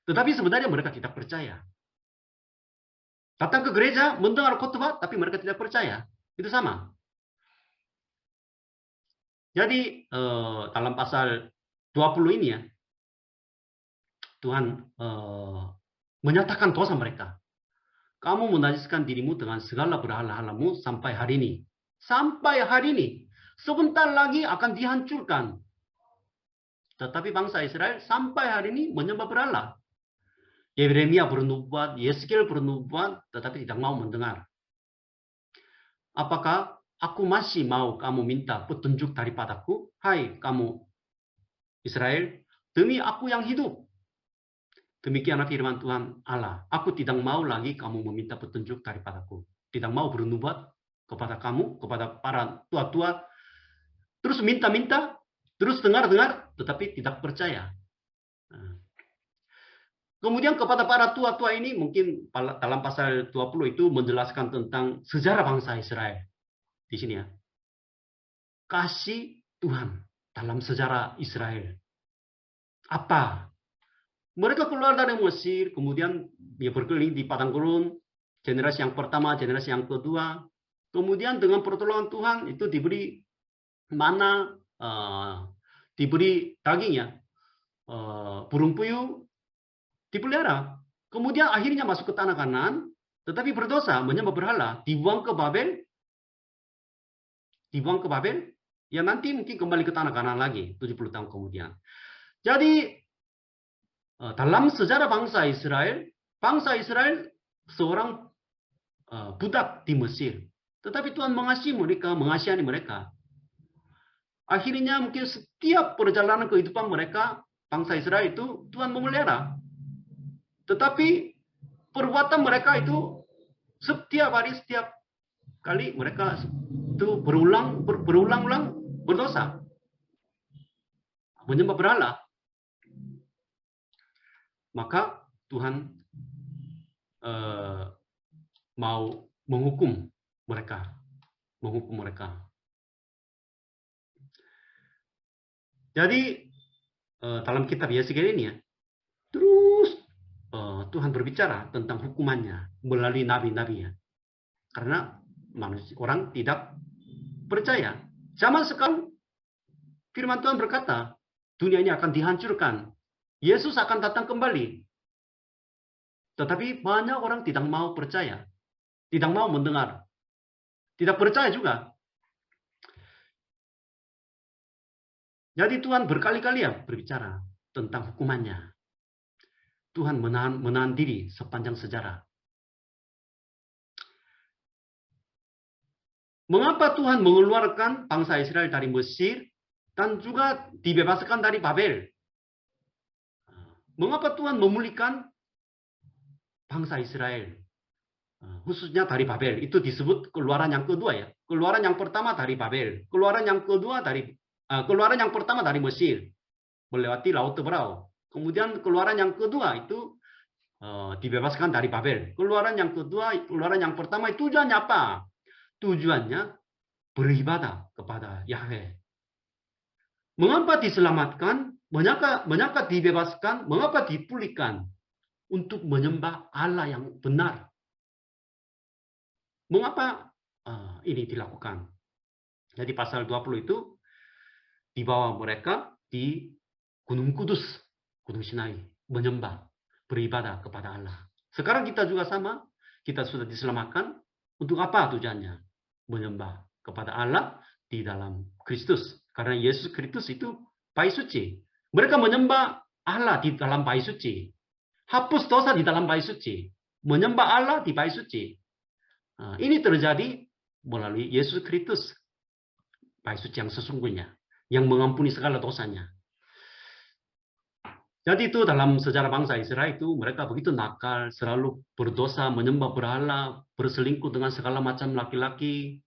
Tetapi sebenarnya mereka tidak percaya. Datang ke gereja mendengar khotbah, tapi mereka tidak percaya. Itu sama. Jadi dalam pasal 20 ini ya, Tuhan menyatakan dosa mereka. kamu menajiskan dirimu dengan segala berhala-halamu sampai hari ini. Sampai hari ini. Sebentar lagi akan dihancurkan. Tetapi bangsa Israel sampai hari ini menyembah berhala. Yeremia bernubuat, Yeskel bernubuat, tetapi tidak mau mendengar. Apakah aku masih mau kamu minta petunjuk daripadaku? Hai kamu Israel, demi aku yang hidup. Demikianlah firman Tuhan Allah. Aku tidak mau lagi kamu meminta petunjuk daripadaku. Tidak mau bernubuat kepada kamu, kepada para tua-tua. Terus minta-minta, terus dengar-dengar, tetapi tidak percaya. Kemudian kepada para tua-tua ini, mungkin dalam pasal 20 itu menjelaskan tentang sejarah bangsa Israel. Di sini ya. Kasih Tuhan dalam sejarah Israel. Apa? Mereka keluar dari Mesir, kemudian dia berkeliling di padang gurun, generasi yang pertama, generasi yang kedua. Kemudian dengan pertolongan Tuhan itu diberi mana, diberi dagingnya, burung puyuh, dipelihara. Kemudian akhirnya masuk ke tanah Kanaan, tetapi berdosa, menyembah berhala, dibuang ke Babel, ya nanti mungkin kembali ke tanah Kanaan lagi, 70 tahun kemudian. Jadi, dalam sejarah bangsa Israel seorang budak di Mesir. Tetapi Tuhan mengasihani mereka. Akhirnya mungkin setiap perjalanan kehidupan mereka, bangsa Israel itu Tuhan memelihara. Tetapi perbuatan mereka itu setiap kali mereka itu berulang-ulang berdosa. Menyembah berhala. Maka Tuhan mau menghukum mereka. Jadi dalam kitab Yesaya ini ya, terus Tuhan berbicara tentang hukumannya melalui nabi-nabi ya. Karena orang tidak percaya. Zaman sekarang firman Tuhan berkata, dunia ini akan dihancurkan. Yesus akan datang kembali. Tetapi banyak orang tidak mau percaya. Tidak mau mendengar. Tidak percaya juga. Jadi Tuhan berkali-kali ya berbicara tentang hukumannya. Tuhan menahan diri sepanjang sejarah. Mengapa Tuhan mengeluarkan bangsa Israel dari Mesir dan juga dibebaskan dari Babel? Mengapa Tuhan memulihkan bangsa Israel? Khususnya dari Babel. Itu disebut keluaran yang kedua ya. Keluaran yang pertama dari Babel. Keluaran yang pertama dari Mesir. Melewati Laut Teberau. Kemudian keluaran yang kedua itu dibebaskan dari Babel. Keluaran yang pertama itu tujuannya apa? Tujuannya beribadah kepada Yahweh. Mengapa diselamatkan? Mengapa dibebaskan? Mengapa dipulihkan? Untuk menyembah Allah yang benar. Mengapa ini dilakukan? Jadi pasal 20 itu dibawa mereka di Gunung Kudus, Gunung Sinai, menyembah, beribadah kepada Allah. Sekarang kita juga sama, kita sudah diselamatkan. Untuk apa tujuannya? Menyembah kepada Allah di dalam Kristus. Karena Yesus Kristus itu bait suci. Mereka menyembah Allah di dalam bait suci. Hapus dosa di dalam bait suci. Menyembah Allah di bait suci. Ini terjadi melalui Yesus Kristus. Bait suci yang sesungguhnya. Yang mengampuni segala dosanya. Jadi itu dalam sejarah bangsa Israel itu mereka begitu nakal, selalu berdosa, menyembah berhala, berselingkuh dengan segala macam laki-laki.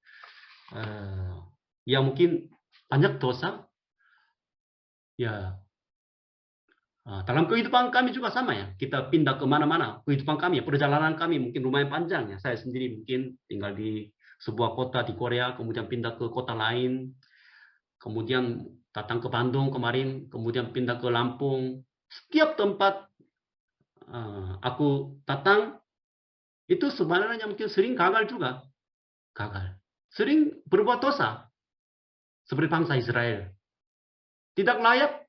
Ya mungkin banyak dosa. Ya dalam kehidupan kami juga sama ya. Kita pindah kemana-mana. Kehidupan kami, perjalanan kami mungkin lumayan panjang ya. Saya sendiri mungkin tinggal di sebuah kota di Korea, kemudian pindah ke kota lain. Kemudian datang ke Bandung kemarin, kemudian pindah ke Lampung. Setiap tempat aku datang, itu sebenarnya mungkin sering gagal juga. Gagal. Sering berbuat dosa. Seperti bangsa Israel. Tidak layak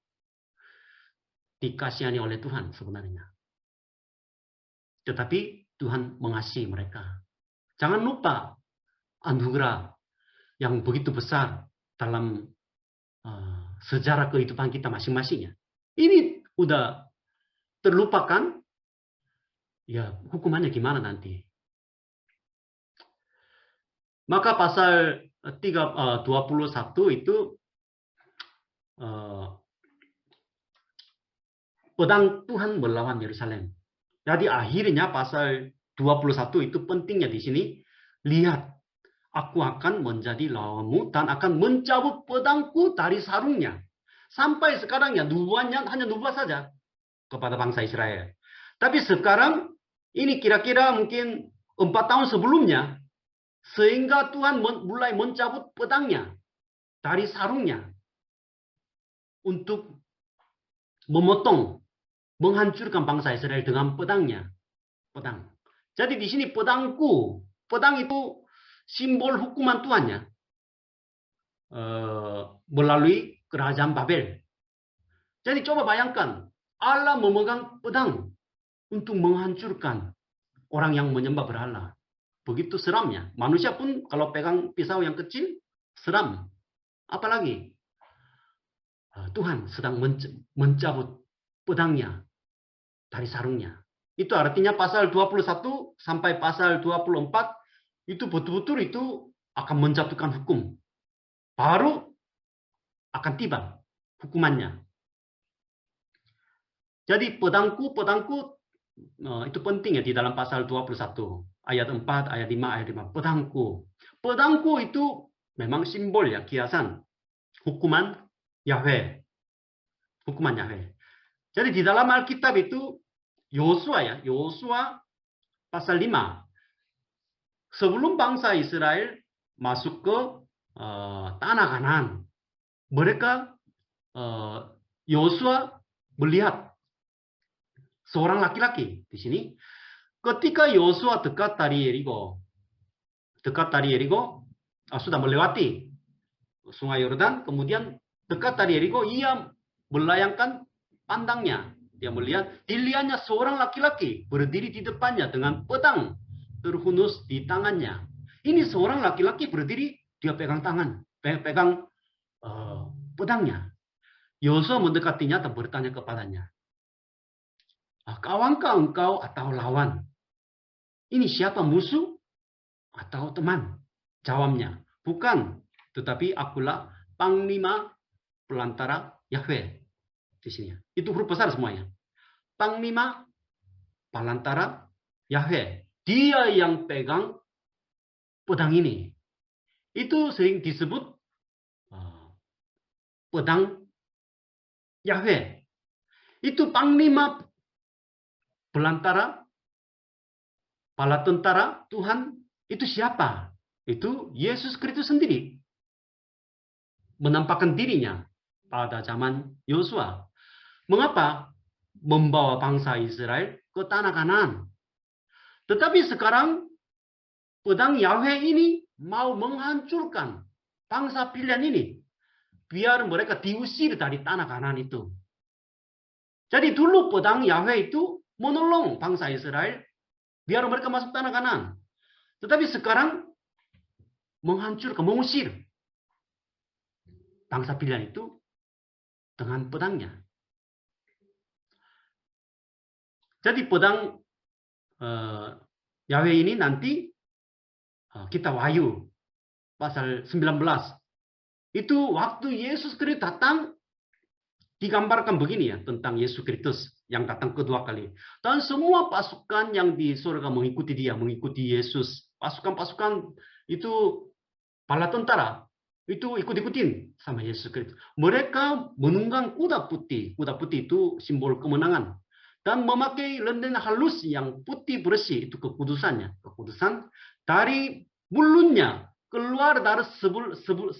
dikasihani oleh Tuhan sebenarnya. Tetapi Tuhan mengasihi mereka. Jangan lupa anugerah yang begitu besar dalam sejarah kehidupan kita masing-masingnya. Ini udah terlupakan, ya hukumannya gimana nanti? Maka pasal 21 itu pedang Tuhan melawan Yerusalem. Jadi akhirnya pasal 21 itu pentingnya di sini. Lihat, aku akan menjadi lawanmu dan akan mencabut pedangku dari sarungnya. Sampai sekarang ya nubuatnya hanya nubuat saja kepada bangsa Israel. Tapi sekarang ini kira-kira mungkin 4 tahun sebelumnya, sehingga Tuhan mulai mencabut pedangnya dari sarungnya untuk memotong, menghancurkan bangsa Israel dengan pedangnya. Pedang. Jadi di sini pedangku, pedang itu simbol hukuman Tuhannya melalui kerajaan Babel. Jadi coba bayangkan, Allah memegang pedang untuk menghancurkan orang yang menyembah berhala. Begitu seramnya. Manusia pun kalau pegang pisau yang kecil, seram. Apalagi Tuhan sedang mencabut pedangnya dari sarungnya. Itu artinya pasal 21 sampai pasal 24 itu betul-betul itu akan menjatuhkan hukum. Baru akan tiba hukumannya. Jadi pedangku itu penting ya di dalam pasal 21. Ayat 4, ayat 5, ayat 5. Pedangku. Pedangku itu memang simbol ya, kiasan. Hukuman Yahweh. Hukuman Yahweh. Jadi di dalam Alkitab itu Yosua pasal 5. Sebelum bangsa Israel masuk ke tanah Kanaan, mereka Yosua melihat seorang laki-laki di sini. Ketika Yosua dekat dari Yeriko, sudah melewati Sungai Yordan, kemudian dekat dari Yeriko, ia melayangkan pandangnya. Dia melihat, dilihatnya seorang laki-laki berdiri di depannya dengan pedang terhunus di tangannya. Ini seorang laki-laki berdiri, dia pegang pedangnya. Yosua mendekatinya dan bertanya kepadanya, kawankah engkau atau lawan? Ini siapa, musuh atau teman? Jawabnya, bukan, tetapi akulah panglima pelantara Yahweh. Di sini. Itu huruf besar semuanya. Panglima pelantara Yahweh. Dia yang pegang pedang ini. Itu sering disebut pedang Yahweh. Itu panglima pelantara, kepala tentara Tuhan. Itu siapa? Itu Yesus Kristus sendiri. Menampakkan dirinya pada zaman Yosua. Mengapa? Membawa bangsa Israel ke tanah Kanaan. Tetapi sekarang pedang Yahweh ini mau menghancurkan bangsa pilihan ini. Biar mereka diusir dari tanah Kanaan itu. Jadi dulu pedang Yahweh itu menolong bangsa Israel biar mereka masuk tanah Kanaan. Tetapi sekarang menghancurkan, mengusir bangsa pilihan itu dengan pedangnya. Jadi pedang Yahweh ini nanti kita Wahyu pasal 19. Itu waktu Yesus Kristus datang digambarkan begini ya tentang Yesus Kristus yang datang kedua kali. Dan semua pasukan yang di surga mengikuti dia, mengikuti Yesus. Pasukan-pasukan itu bala tentara itu ikut-ikutin sama Yesus Kristus. Mereka menunggang kuda putih. Kuda putih itu simbol kemenangan. Dan memakai lenden halus yang putih bersih, itu kekudusannya. Kekudusan dari mulutnya keluar dari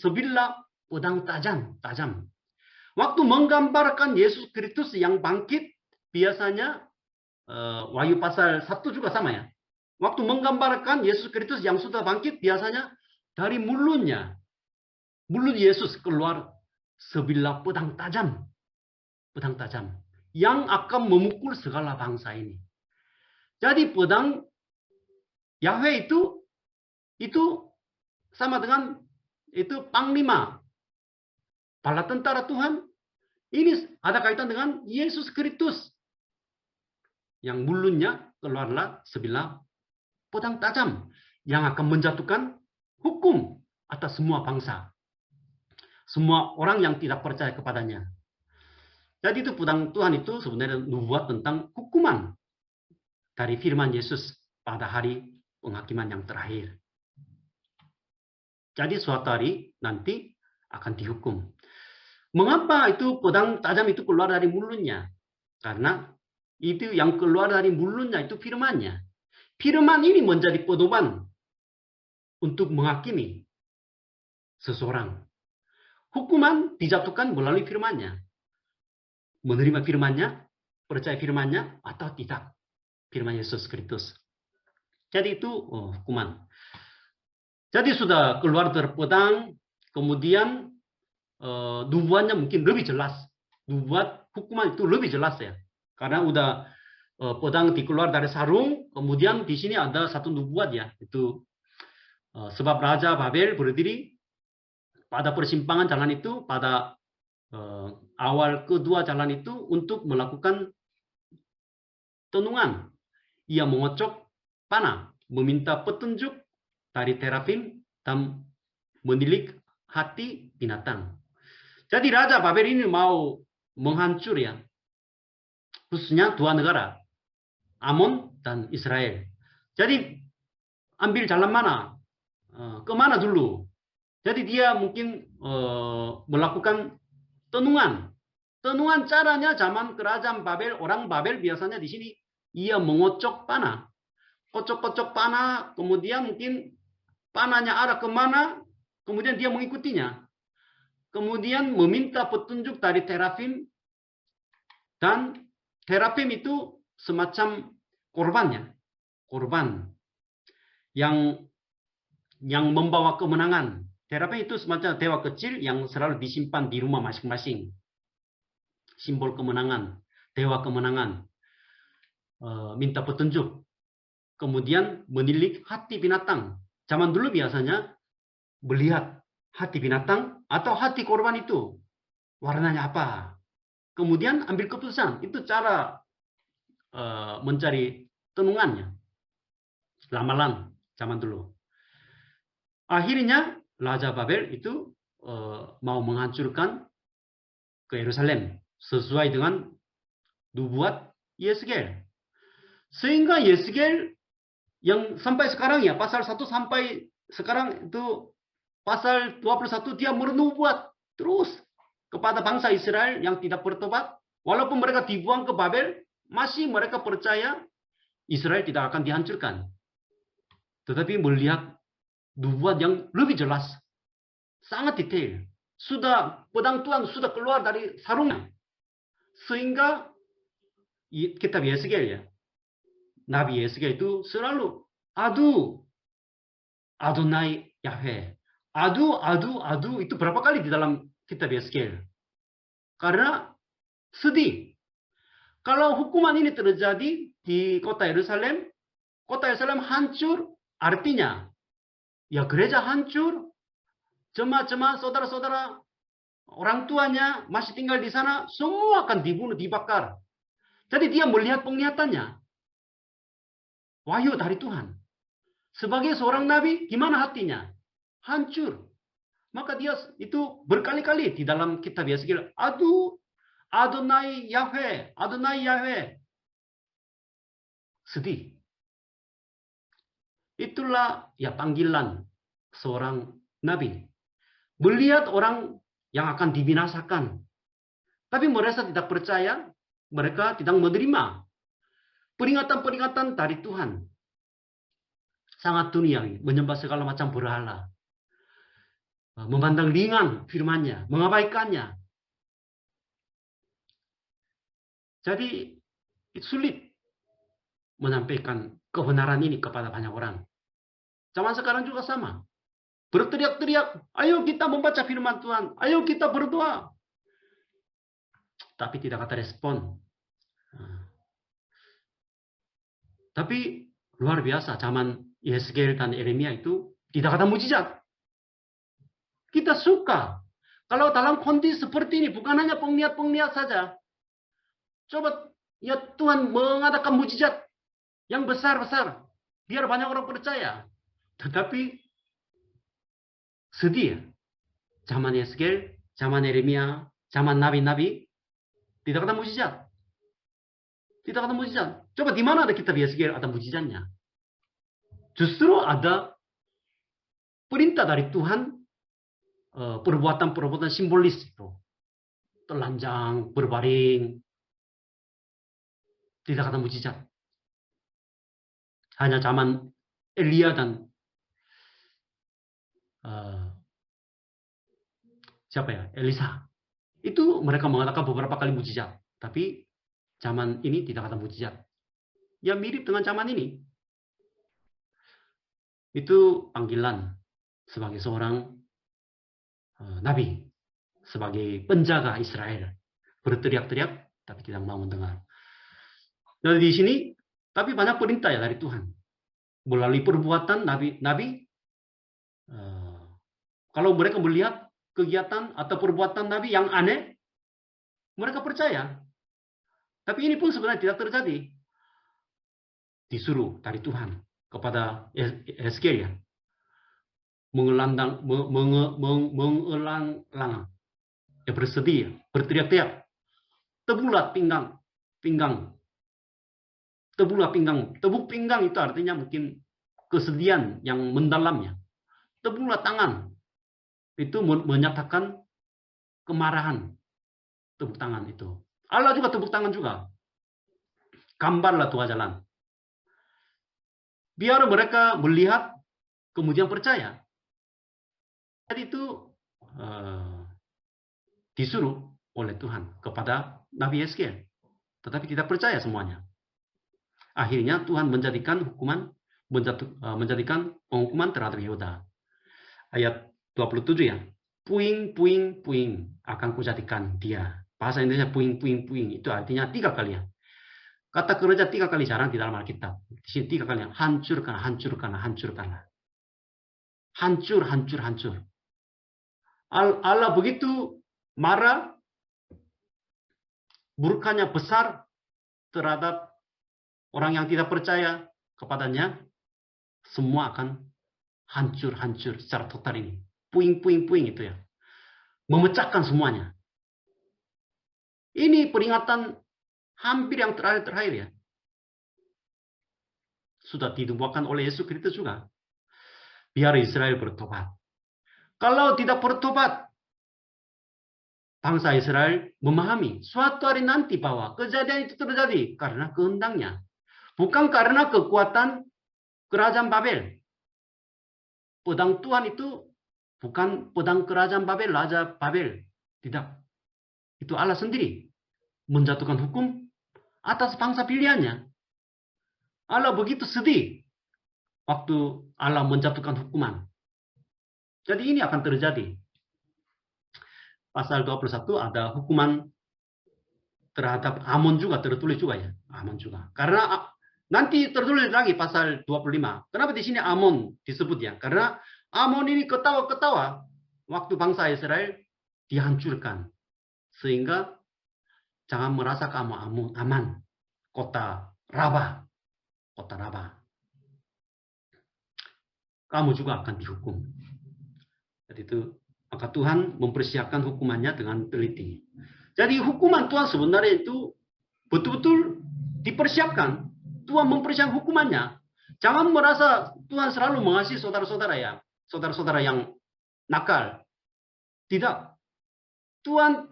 sebilah pedang tajam. Waktu menggambarkan Yesus Kristus yang bangkit, biasanya Wahyu pasal 1 juga sama ya. Waktu menggambarkan Yesus Kristus yang sudah bangkit, biasanya dari mulutnya, mulut Yesus keluar sebilah pedang tajam. Pedang tajam yang akan memukul segala bangsa ini. Jadi pedang Yahweh itu sama dengan itu panglima, bala tentara Tuhan. Ini ada kaitan dengan Yesus Kristus yang mulutnya keluarlah sebilah pedang tajam yang akan menjatuhkan hukum atas semua bangsa, semua orang yang tidak percaya kepadanya. Jadi itu pedang Tuhan itu sebenarnya membuat tentang hukuman dari firman Yesus pada hari penghakiman yang terakhir. Jadi suatu hari nanti akan dihukum. Mengapa itu pedang tajam itu keluar dari mulutnya? Karena itu yang keluar dari mulutnya itu firman-Nya. Firman ini menjadi pedoman untuk menghakimi seseorang. Hukuman dijatuhkan melalui firman-Nya. Menerima firman-Nya, percaya firman-Nya, atau tidak. Firman Yesus Kristus. Jadi itu hukuman. Jadi sudah keluar dari pedang, kemudian nubuatnya mungkin lebih jelas. Nubuat hukuman itu lebih jelas ya. Karena udah pedang dikeluar dari sarung, kemudian di sini ada satu nubuat ya. Itu sebab Raja Babel berdiri pada persimpangan jalan itu, pada awal kedua jalan itu untuk melakukan tenungan. Ia mengocok panah, meminta petunjuk dari terafim dan menilik hati binatang. Jadi Raja Babel ini mau menghancur ya, khususnya dua negara, Amon dan Israel. Jadi ambil jalan mana? Kemana dulu? Jadi dia mungkin melakukan tenungan. Tenungan caranya zaman kerajaan Babel, orang Babel biasanya di sini ia mengocok panah. Kocok-kocok panah, kemudian mungkin panahnya arah kemana, kemudian dia mengikutinya. Kemudian meminta petunjuk dari terafim, dan terafim itu semacam korbannya, korban yang membawa kemenangan. Terafim itu semacam dewa kecil yang selalu disimpan di rumah masing-masing, simbol kemenangan, dewa kemenangan. Minta petunjuk, kemudian menilik hati binatang. Zaman dulu biasanya melihat hati binatang atau hati korban itu warnanya apa, kemudian ambil keputusan. Itu cara mencari tenungannya, ramalan zaman dulu. Akhirnya Raja Babel itu mau menghancurkan ke Yerusalem sesuai dengan nubuat Yeskel. Sehingga Yeskel yang sampai sekarang ya, pasal 1 sampai sekarang itu pasal 21, dia bernubuat terus kepada bangsa Israel yang tidak bertobat. Walaupun mereka dibuang ke Babel, masih mereka percaya Israel tidak akan dihancurkan. Tetapi melihat nubuat yang lebih jelas, sangat detail. Sudah pedang Tuhan sudah keluar dari sarungnya. Sehingga kitab Yeskel ya, Nabi Yeskel itu selalu adu Adonai Yahweh. Adu itu berapa kali di dalam kitab Yeskel. Karena sedih. Kalau hukuman ini terjadi di kota Yerusalem hancur, artinya ya gereja hancur, jemaat-jemaat saudara-saudara, orang tuanya masih tinggal di sana, semua akan dibunuh, dibakar. Jadi dia melihat penglihatannya. Wahyu dari Tuhan. Sebagai seorang nabi, gimana hatinya? Hancur. Maka dia itu berkali-kali di dalam kitab Yeskel, aduh, Adonai Yahweh, Adonai Yahweh. Sedih. Itulah ya panggilan seorang nabi. Melihat orang yang akan dibinasakan. Tapi mereka tidak percaya, mereka tidak menerima peringatan-peringatan dari Tuhan. Sangat duniawi, menyembah segala macam berhala. Memandang ringan firman-Nya, mengabaikannya. Jadi sulit menyampaikan kebenaran ini kepada banyak orang. Zaman sekarang juga sama. Berteriak-teriak, ayo kita membaca firman Tuhan, ayo kita berdoa. Tapi tidak ada respon. Tapi luar biasa zaman Yeskel dan Yeremia itu tidak ada mujizat. Kita suka. Kalau dalam kondisi seperti ini, bukan hanya penglihat-penglihat saja. Coba ya Tuhan mengadakan mujizat yang besar-besar. Biar banyak orang percaya. Tetapi sedih ya. Zaman Yeskel, zaman Yeremia, zaman nabi-nabi, tidak ada mujizat. Tidak ada mujizat. Coba di mana ada kitab Yeskel ada mujizatnya? Justru ada perintah dari Tuhan, perbuatan-perbuatan simbolis itu. Telanjang, berbaring. Tidak ada mujizat. Hanya zaman Elia dan siapa ya? Elisa. Itu mereka mengatakan beberapa kali mujizat. Tapi zaman ini tidak ada mujizat. Ya mirip dengan zaman ini. Itu panggilan sebagai seorang nabi. Sebagai penjaga Israel. Berteriak-teriak, tapi tidak mau mendengar. Jadi di sini, tapi banyak perintah ya dari Tuhan. Melalui perbuatan nabi, kalau mereka melihat kegiatan atau perbuatan nabi yang aneh, mereka percaya. Tapi ini pun sebenarnya tidak terjadi. Disuruh dari Tuhan kepada Hezkiel ya. Mengelang-lang. Ya bersedih, berteriak-teriak. Tebulah pinggang. Tebulah pinggang. Tebuk pinggang itu artinya mungkin kesedihan yang mendalamnya. Tebulah tangan. Itu menyatakan kemarahan. Tepuk tangan itu. Allah juga tepuk tangan juga. Gambarlah Tuhan jalan. Biar mereka melihat, kemudian percaya. Jadi itu disuruh oleh Tuhan kepada Nabi Hezkiel. Tetapi tidak percaya semuanya. Akhirnya Tuhan menjadikan penghukuman terhadap Yehuda. Ayat 27 ya. Puing, puing, puing akan kujadikan dia. Bahasa Indonesia puing, puing, puing. Itu artinya 3 kali ya. Kata kerja 3 kali jarang di dalam Alkitab. Di sini 3 kali. Hancurkan, hancurkan, hancurkanlah. Hancur, hancur, hancur. Allah begitu marah, murkanya besar terhadap orang yang tidak percaya kepadanya, semua akan hancur-hancur secara total ini. Puing-puing-puing itu ya. Memecahkan semuanya. Ini peringatan hampir yang terakhir-terakhir ya. Sudah dinubuatkan oleh Yesus Kristus juga. Biar Israel bertobat. Kalau tidak bertobat, bangsa Israel memahami suatu hari nanti bahwa kejadian itu terjadi karena kehendaknya. Bukan karena kekuatan kerajaan Babel. Pedang Tuhan itu bukan pedang kerajaan Babel, Raja Babel. Tidak. Itu Allah sendiri menjatuhkan hukum atas bangsa pilihannya. Allah begitu sedih waktu Allah menjatuhkan hukuman. Jadi ini akan terjadi. Pasal 21 ada hukuman terhadap Amon juga tertulis juga ya. Amon juga. Karena nanti tertulis lagi pasal 25. Kenapa di sini Amon disebut ya? Karena Amon ini ketawa-ketawa waktu bangsa Israel dihancurkan. Sehingga jangan merasa kamu aman. Kota Rabah. Kota Rabah. Kamu juga akan dihukum. Jadi itu maka Tuhan mempersiapkan hukumannya dengan teliti. Jadi hukuman Tuhan sebenarnya itu betul-betul dipersiapkan. Tuhan mempersiapkan hukumannya. Jangan merasa Tuhan selalu mengasihi saudara-saudara yang nakal. Tidak. Tuhan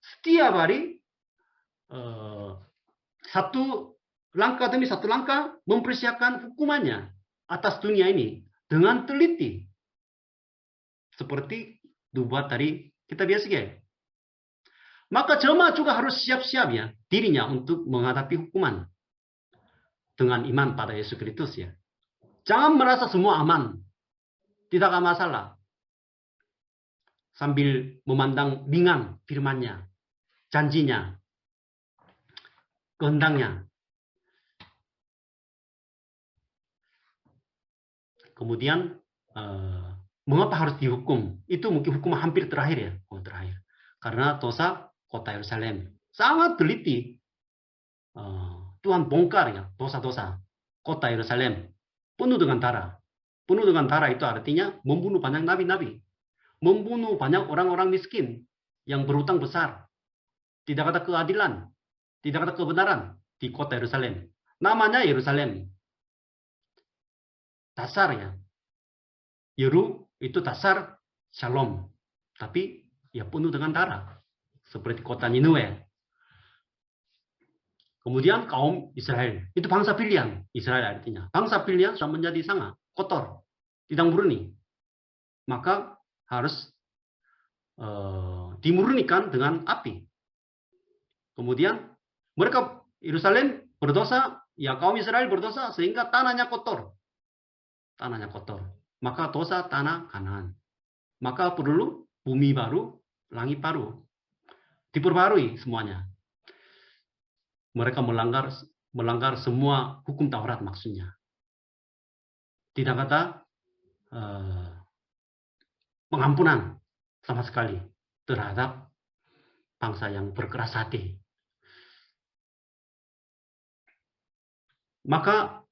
setiap hari satu langkah demi satu langkah mempersiapkan hukumannya atas dunia ini dengan teliti. Seperti dibuat dari kitab Yesaya. Maka jemaat juga harus siap-siap ya dirinya untuk menghadapi hukuman dengan iman pada Yesus Kristus ya. Jangan merasa semua aman. Tidak ada masalah. Sambil memandang ringan firman-Nya, janjinya, kehendaknya. Kemudian mengapa harus dihukum? Itu mungkin hukum hampir terakhir ya, terakhir. Karena dosa kota Yerusalem. Sangat teliti. Tuhan bongkar ya dosa-dosa kota Yerusalem. Penuh dengan darah. Penuh dengan darah itu artinya membunuh banyak nabi-nabi. Membunuh banyak orang-orang miskin yang berutang besar. Tidak ada keadilan. Tidak ada kebenaran di kota Yerusalem. Namanya Yerusalem. Dasar ya. Yeru itu dasar shalom. Tapi ya penuh dengan darah. Seperti kota Ninue. Kemudian kaum Israel. Itu bangsa pilihan. Israel artinya. Bangsa pilihan sudah menjadi sangat kotor. Tidak murni. Maka harus dimurnikan dengan api. Kemudian mereka Yerusalem berdosa. Ya kaum Israel berdosa sehingga tanahnya kotor. Tanahnya kotor. Maka dosa tanah Kanaan. Maka perlu bumi baru, langit baru. Diperbarui semuanya. Mereka melanggar semua hukum Taurat maksudnya. Tidak ada pengampunan sama sekali terhadap bangsa yang berkeras hati. Maka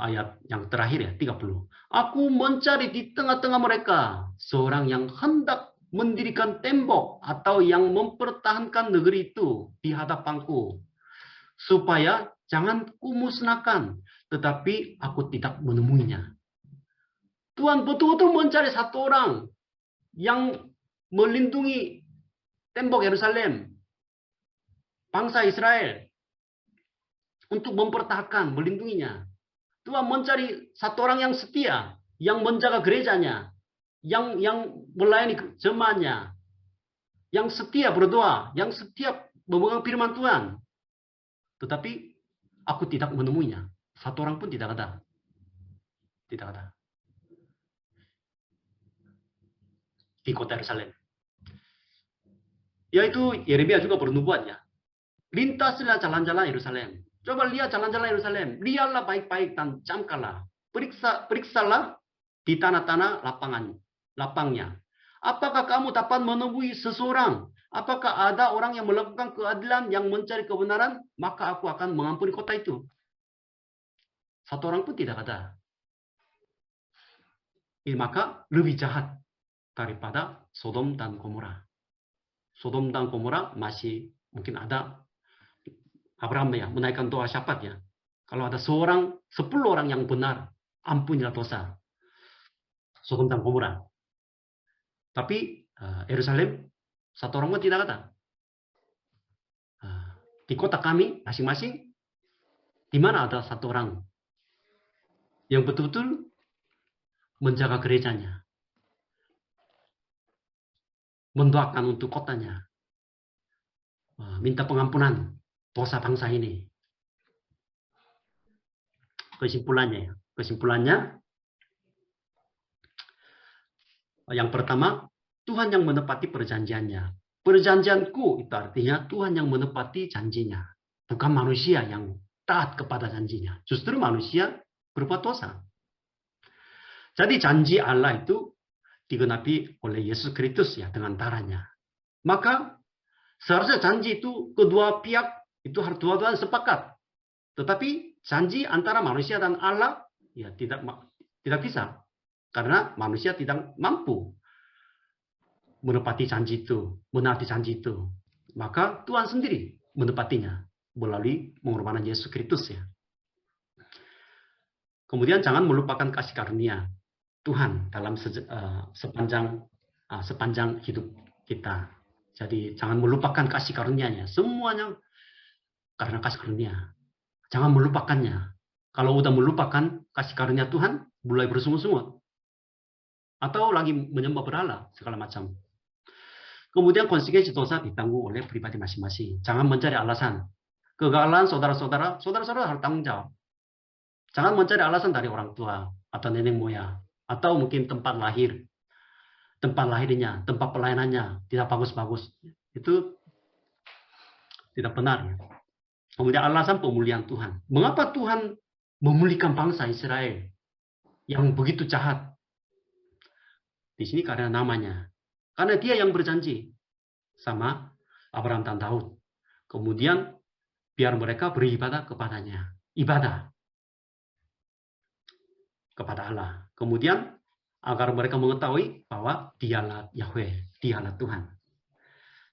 ayat yang terakhir ya, 30. Aku mencari di tengah-tengah mereka seorang yang hendak mendirikan tembok atau yang mempertahankan negeri itu di hadapanku. Supaya jangan kumusnahkan, tetapi aku tidak menemuinya. Tuhan betul-betul mencari satu orang yang melindungi tembok Yerusalem, bangsa Israel, untuk mempertahankan, melindunginya. Tuhan mencari satu orang yang setia, yang menjaga gerejanya, yang melayani jemaatnya, yang setia berdoa, yang setia memegang firman Tuhan. Tetapi aku tidak menemuinya. Satu orang pun tidak ada. Tidak ada. Di kota Yerusalem. Yaitu Yeremia juga bernubuat ya. Lintaslah jalan-jalan Yerusalem. Coba lihat jalan-jalan Yerusalem. Lihatlah baik-baik dan camkanlah. Periksalah di tanah-tanah lapangnya. Apakah kamu dapat menemui seseorang? Apakah ada orang yang melakukan keadilan, yang mencari kebenaran? Maka aku akan mengampuni kota itu. Satu orang pun tidak ada. Maka lebih jahat daripada Sodom dan Gomora. Sodom dan Gomora masih mungkin ada Abraham ya, menaikkan doa syafaat ya. Kalau ada 10 orang yang benar, ampunilah dosa. Sodom dan Gomora. Tapi Yerusalem, satu orang pun tidak ada. Di kota kami, masing-masing, di mana ada satu orang yang betul-betul menjaga gerejanya. Mendoakan untuk kotanya. Minta pengampunan dosa bangsa ini. Kesimpulannya, yang pertama, Tuhan yang menepati perjanjiannya. Perjanjianku itu artinya Tuhan yang menepati janjinya. Bukan manusia yang taat kepada janjinya. Justru manusia berbuat dosa. Jadi janji Allah itu digenapi oleh Yesus Kristus ya dengan darahnya. Maka seharusnya janji itu kedua pihak itu harus dua-duanya sepakat. Tetapi janji antara manusia dan Allah ya tidak bisa. Karena manusia tidak mampu menepati janji itu, menaati janji itu. Maka Tuhan sendiri menepatinya melalui pengorbanan Yesus Kristus ya. Kemudian jangan melupakan kasih karunia Tuhan dalam sepanjang hidup kita. Jadi jangan melupakan kasih karunia-Nya. Semuanya karena kasih karunia. Jangan melupakannya. Kalau udah melupakan kasih karunia Tuhan, mulai bersungut-sungut. Atau lagi menyembah berhala, segala macam. Kemudian konsekuensi dosa ditanggung oleh pribadi masing-masing. Jangan mencari alasan. Kegagalan saudara-saudara harus tanggung jawab. Jangan mencari alasan dari orang tua atau nenek moyang. Atau mungkin tempat lahirnya, tempat pelayanannya tidak bagus-bagus. Itu tidak benar. Ya. Kemudian alasan pemulihan Tuhan. Mengapa Tuhan memulihkan bangsa Israel? yang begitu jahat. Di sini karena namanya. Karena dia yang berjanji sama Abraham dan Daud. Kemudian biar mereka beribadah kepadanya. Ibadah kepada Allah. Kemudian agar mereka mengetahui bahwa dialah Yahweh, dialah Tuhan.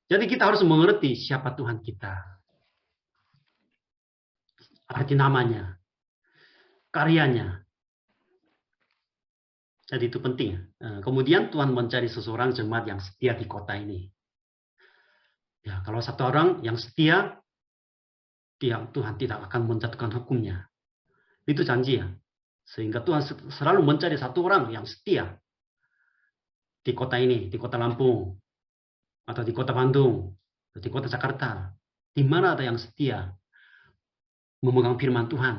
Jadi kita harus mengerti siapa Tuhan kita. Arti namanya, karyanya. Jadi itu penting. Kemudian Tuhan mencari seseorang jemaat yang setia di kota ini. Ya, kalau satu orang yang setia, Tuhan tidak akan menjatuhkan hukumnya. Itu janji ya. Sehingga Tuhan selalu mencari satu orang yang setia di kota ini, di kota Lampung, atau di kota Bandung, atau di kota Jakarta. Di mana ada yang setia memegang firman Tuhan,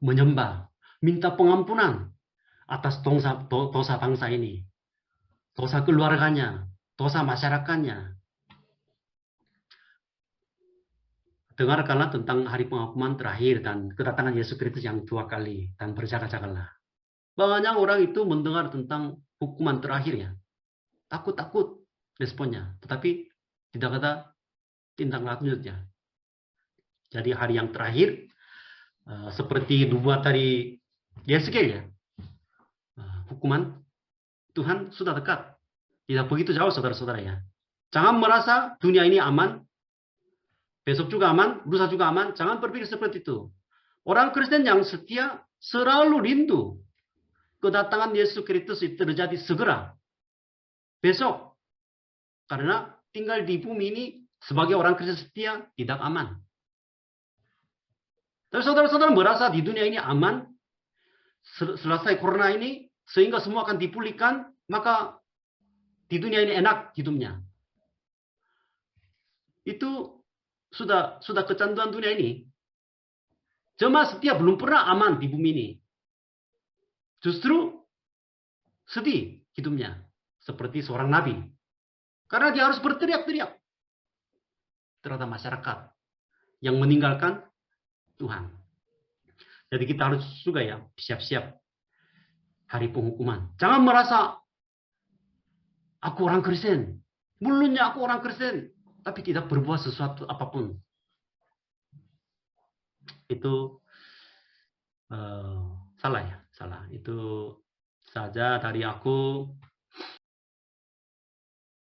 menyembah, minta pengampunan atas dosa bangsa ini, dosa keluarganya, dosa masyarakatnya. Dengarkanlah tentang hari penghukuman terakhir dan kedatangan Yesus Kristus yang 2 kali, dan berjaga-jagalah. Banyak orang itu mendengar tentang hukuman terakhirnya, takut-takut responnya, tetapi tidak ada tindak lanjutnya. Jadi hari yang terakhir, seperti dibuat dari Yeskiel ya, hukuman Tuhan sudah dekat. Tidak begitu jauh saudara-saudara ya. Jangan merasa dunia ini aman, besok juga aman, lusa juga aman. Jangan berpikir seperti itu. Orang Kristen yang setia selalu rindu kedatangan Yesus Kristus itu terjadi segera. Besok. Karena tinggal di bumi ini sebagai orang Kristen setia tidak aman. Tapi saudara-saudara merasa di dunia ini aman, selesai corona ini, sehingga semua akan dipulihkan, maka di dunia ini enak hidupnya. Itu sudah kecanduan dunia ini. Jemaat setia belum pernah aman di bumi ini. Justru sedih hidupnya. Seperti seorang nabi. Karena dia harus berteriak-teriak terhadap masyarakat yang meninggalkan Tuhan. Jadi kita harus juga ya siap-siap hari penghukuman. Jangan merasa aku orang Kristen. Mulutnya aku orang Kristen. Tapi tidak berbuat sesuatu apapun. Itu salah ya. Salah. Itu saja dari aku.